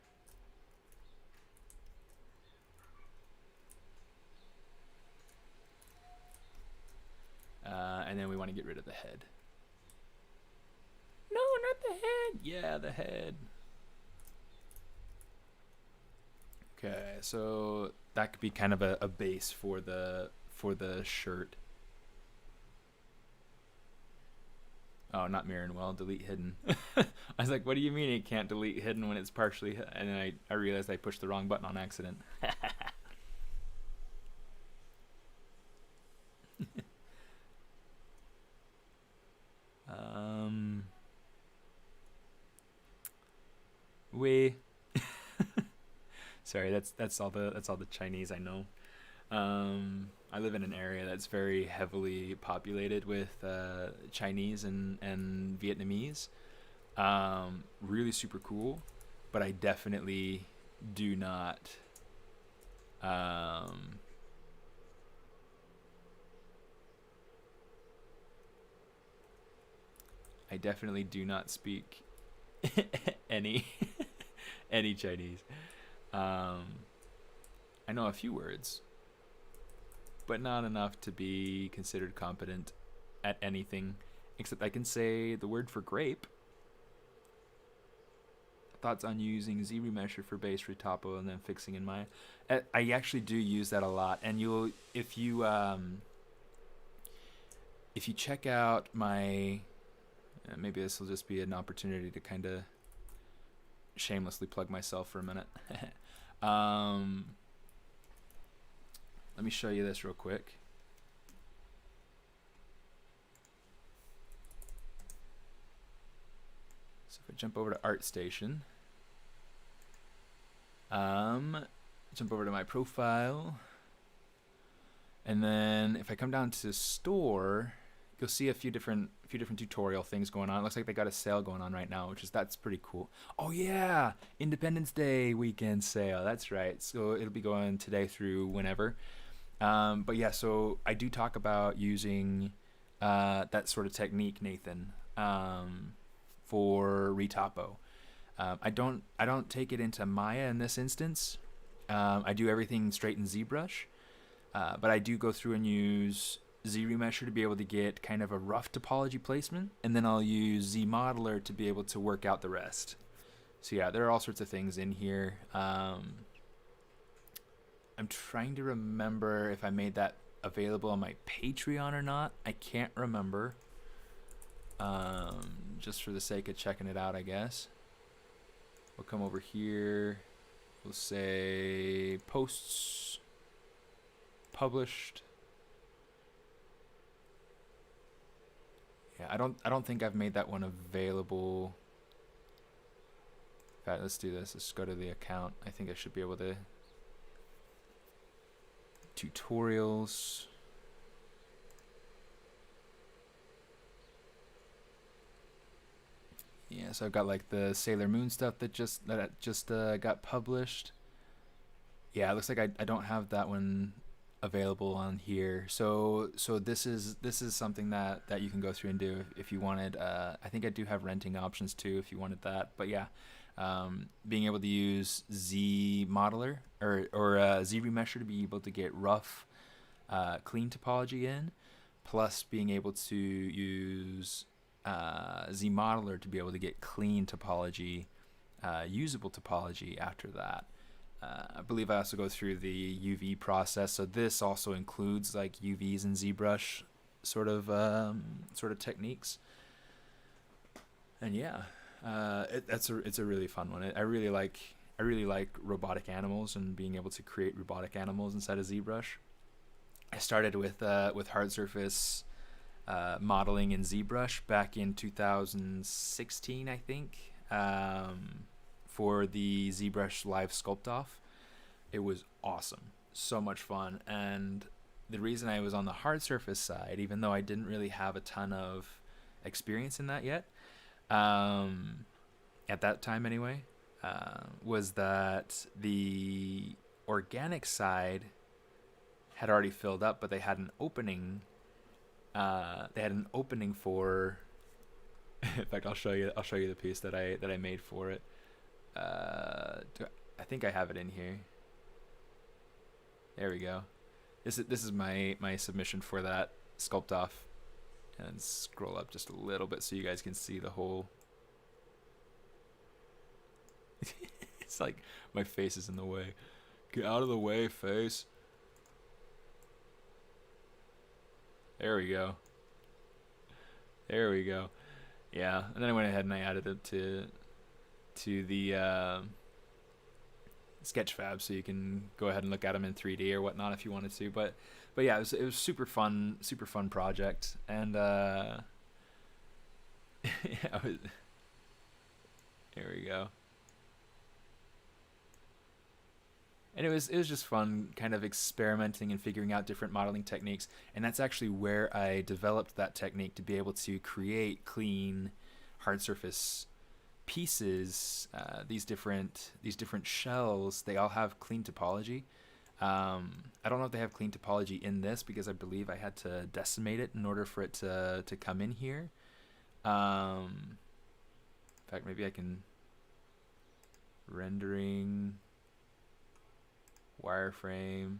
And then we want to get rid of the head. No, not the head. Yeah, the head. Okay, so that could be kind of a base for the shirt. Oh, not mirror and well, delete hidden. I was like, what do you mean it can't delete hidden when it's partially hidden? And then I realized I pushed the wrong button on accident. we Sorry, that's all the Chinese I know. I live in an area that's very heavily populated with Chinese and Vietnamese. Really super cool, but I definitely do not. I definitely do not speak any any Chinese. I know a few words, but not enough to be considered competent at anything, except I can say the word for grape. Thoughts on using ZRemesher for base retopo and then fixing in Maya. I actually do use that a lot, and you'll if you check out my maybe this will just be an opportunity to kind of shamelessly plug myself for a minute. Let me show you this real quick. So if I jump over to ArtStation, jump over to my profile, and then if I come down to store, you'll see a few different tutorial things going on. It looks like they got a sale going on right now, that's pretty cool. Oh yeah, Independence Day weekend sale. That's right. So it'll be going today through whenever. But yeah, so I do talk about using that sort of technique, Nathan, for retopo. I don't take it into Maya in this instance. I do everything straight in ZBrush, but I do go through and use ZRemesher to be able to get kind of a rough topology placement, and then I'll use ZModeler to be able to work out the rest. So yeah, there are all sorts of things in here. I'm trying to remember if I made that available on my Patreon or not. I can't remember. Just for the sake of checking it out, I guess. We'll come over here. We'll say posts published. Yeah, I don't think I've made that one available. In fact, let's do this. Let's go to the account. I think I should be able to. Tutorials. Yeah, so I've got like the Sailor Moon stuff that just got published. Yeah, it looks like I don't have that one available on here. So this is something that you can go through and do if you wanted. I think I do have renting options too if you wanted that. But yeah, being able to use ZModeler or ZRemesher to be able to get rough, clean topology in, plus being able to use ZModeler to be able to get clean topology, usable topology after that. I believe I also go through the UV process, so this also includes like UVs and ZBrush sort of techniques. And yeah, it's a really fun one. I really like robotic animals and being able to create robotic animals inside of ZBrush. I started with hard surface modeling in ZBrush back in 2016, I think. For the ZBrush Live Sculpt Off. It was awesome. So much fun. And the reason I was on the hard surface side, even though I didn't really have a ton of experience in that yet, at that time anyway, was that the organic side had already filled up, but they had an opening. They had an opening for. In fact, I'll show you the piece that I made for it. I think I have it in here. There we go. This is my submission for that sculpt off, and scroll up just a little bit so you guys can see the whole. It's like my face is in the way. Get out of the way, face. There we go. There we go. Yeah, and then I went ahead and I added it to the Sketchfab, so you can go ahead and look at them in 3D or whatnot if you wanted to. But yeah, it was super fun project, and yeah, there we go. And it was just fun, kind of experimenting and figuring out different modeling techniques. And that's actually where I developed that technique to be able to create clean hard surface pieces. These different shells, they all have clean topology. I don't know if they have clean topology in this because I believe I had to decimate it in order for it to come in here. In fact, maybe I can rendering wireframe.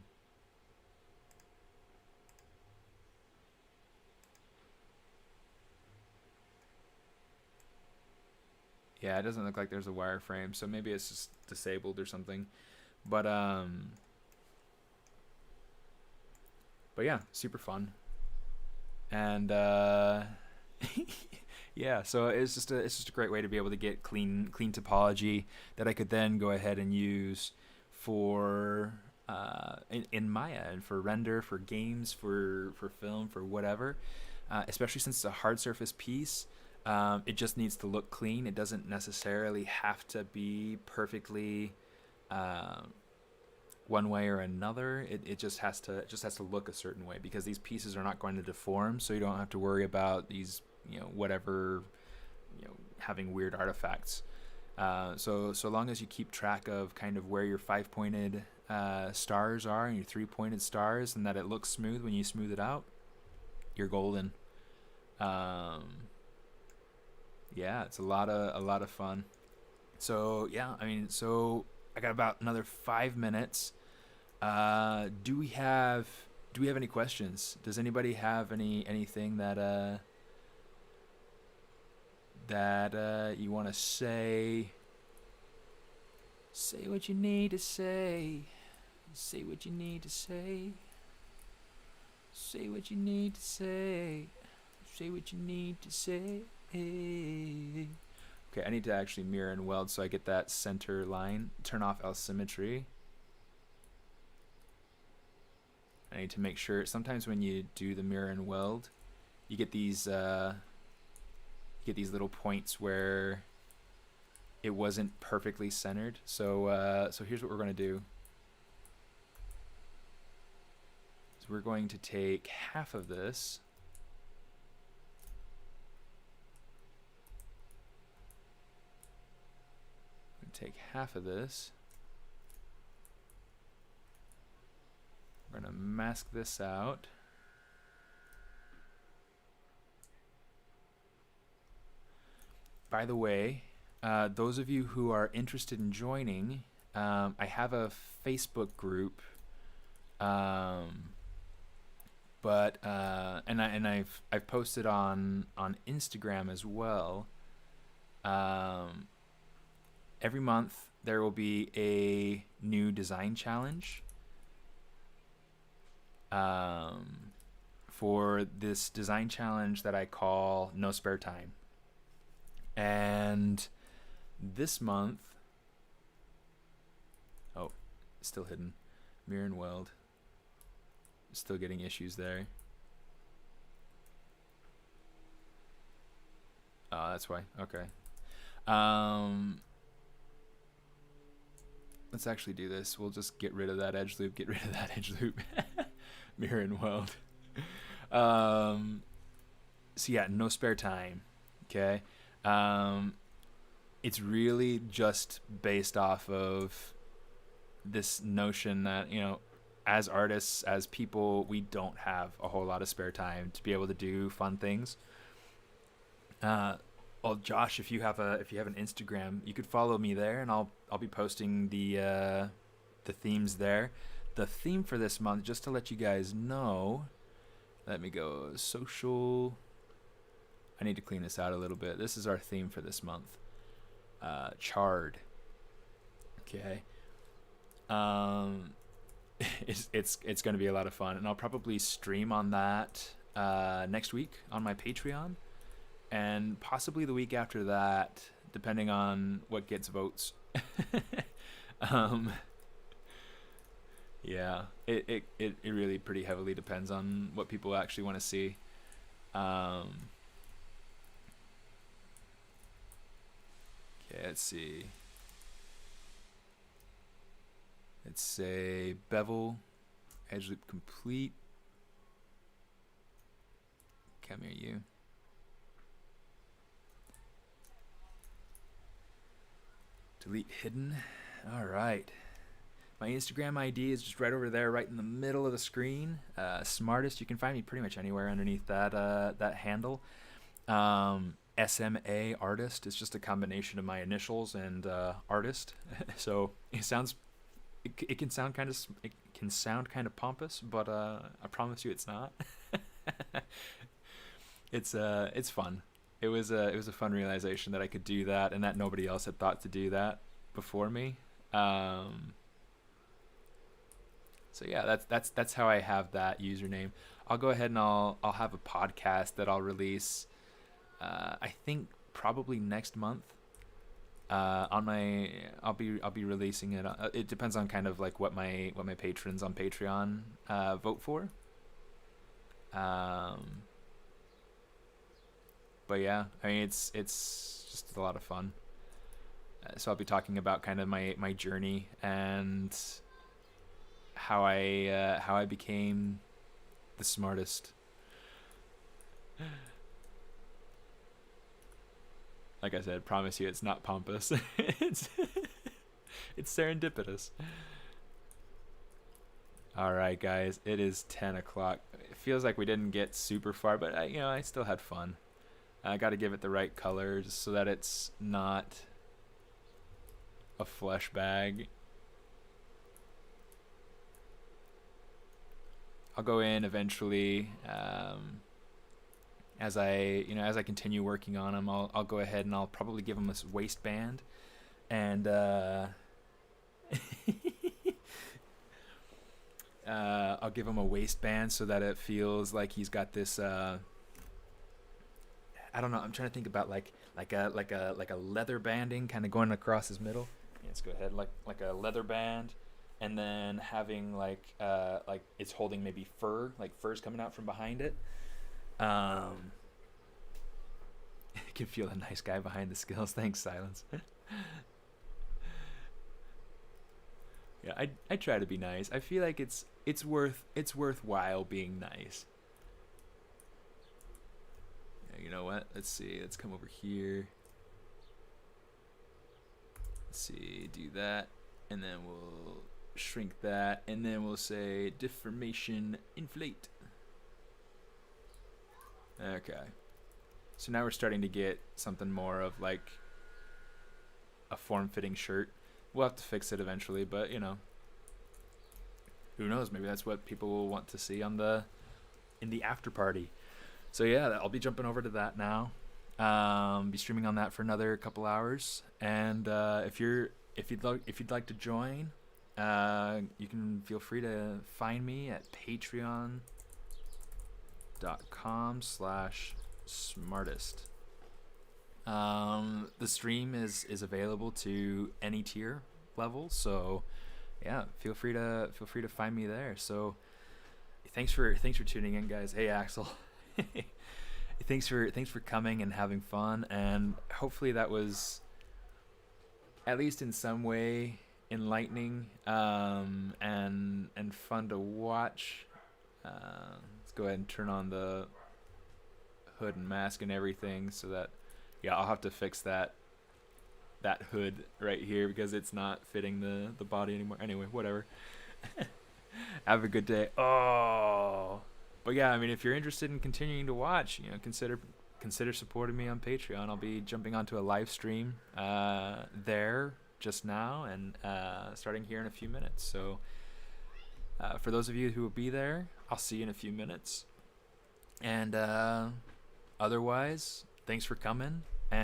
Yeah, it doesn't look like there's a wireframe, so maybe it's just disabled or something. But yeah, super fun. And yeah, so it's just a great way to be able to get clean topology that I could then go ahead and use for in Maya and for render, for games, for film, for whatever. Especially since it's a hard surface piece, it just needs to look clean. It doesn't necessarily have to be perfectly one way or another. It just has to look a certain way because these pieces are not going to deform, so you don't have to worry about these whatever having weird artifacts. So long as you keep track of kind of where your 5-pointed stars are and your 3-pointed stars, and that it looks smooth when you smooth it out, you're golden. Yeah, it's a lot of fun. So yeah, I got about another 5 minutes. Do we have any questions? Does anybody have anything that you want to say? Say what you need to say. Say what you need to say. Say what you need to say. Say what you need to say. Okay, I need to actually mirror and weld so I get that center line. Turn off symmetry. I need to make sure. Sometimes when you do the mirror and weld, you get these little points where it wasn't perfectly centered. So here's what we're going to do. So we're going to take half of this. Take half of this. We're going to mask this out. By the way, those of you who are interested in joining, I have a Facebook group, but I've posted on Instagram as well. Every month there will be a new design challenge for this design challenge that I call No Spare Time. And this month, oh, still hidden, mirror and weld, still getting issues there. Oh, that's why. Okay. Let's actually do this. We'll just get rid of that edge loop. Get rid of that edge loop. Mirror and weld. So yeah, no spare time. Okay. It's really just based off of this notion that, as artists, as people, we don't have a whole lot of spare time to be able to do fun things. Well, Josh, if you have an Instagram, you could follow me there, and I'll be posting the themes there. The theme for this month, just to let you guys know, let me go social. I need to clean this out a little bit. This is our theme for this month. Charred. Okay. It's going to be a lot of fun, and I'll probably stream on that next week on my Patreon. And possibly the week after that, depending on what gets votes. Yeah, it really pretty heavily depends on what people actually want to see. Okay, let's see. Let's say bevel, edge loop complete. Come here, you. Delete hidden. All right. My Instagram ID is just right over there, right in the middle of the screen. Smartest. You can find me pretty much anywhere underneath that that handle. SMA artist is just a combination of my initials and artist. So it sounds, it can sound kind of pompous, but I promise you it's not. It's fun. It was a fun realization that I could do that, and that nobody else had thought to do that before me. So yeah, that's how I have that username. I'll go ahead and I'll have a podcast that I'll release. I think probably next month. I'll be releasing it. It depends on kind of like what my patrons on Patreon vote for. But yeah, I mean it's just a lot of fun. So I'll be talking about kind of my journey and how I became the smartest. Like I said, promise you it's not pompous. it's serendipitous. All right, guys, it is 10 o'clock. It feels like we didn't get super far, but I still had fun. I got to give it the right color just so that it's not a flesh bag. I'll go in eventually as I continue working on them. I'll go ahead and I'll probably give him this waistband, and I'll give him a waistband so that it feels like he's got this. I don't know. I'm trying to think about like a leather banding kind of going across his middle. Yeah, let's go ahead like a leather band, and then having like it's holding maybe fur, like fur's coming out from behind it. You can feel a nice guy behind the skills. Thanks, Silence. Yeah, I try to be nice. I feel like it's worthwhile being nice. You know what? Let's see. Let's come over here. Let's see. Do that. And then we'll shrink that. And then we'll say deformation inflate. Okay. So now we're starting to get something more of like a form-fitting shirt. We'll have to fix it eventually, but who knows? Maybe that's what people will want to see in the after party. So yeah, I'll be jumping over to that now. Be streaming on that for another couple hours. And if you'd like to join, you can feel free to find me at patreon.com/smartest. The stream is available to any tier level, so yeah, feel free to find me there. So thanks for tuning in, guys. Hey, Axel. thanks for coming and having fun, and hopefully that was at least in some way enlightening and fun to watch. Let's go ahead and turn on the hood and mask and everything so that I'll have to fix that hood right here because it's not fitting the body anymore. Anyway, whatever. Have a good day. Oh, but yeah, I mean, if you're interested in continuing to watch, consider supporting me on Patreon. I'll be jumping onto a live stream there just now and starting here in a few minutes. So for those of you who will be there, I'll see you in a few minutes. And otherwise, thanks for coming.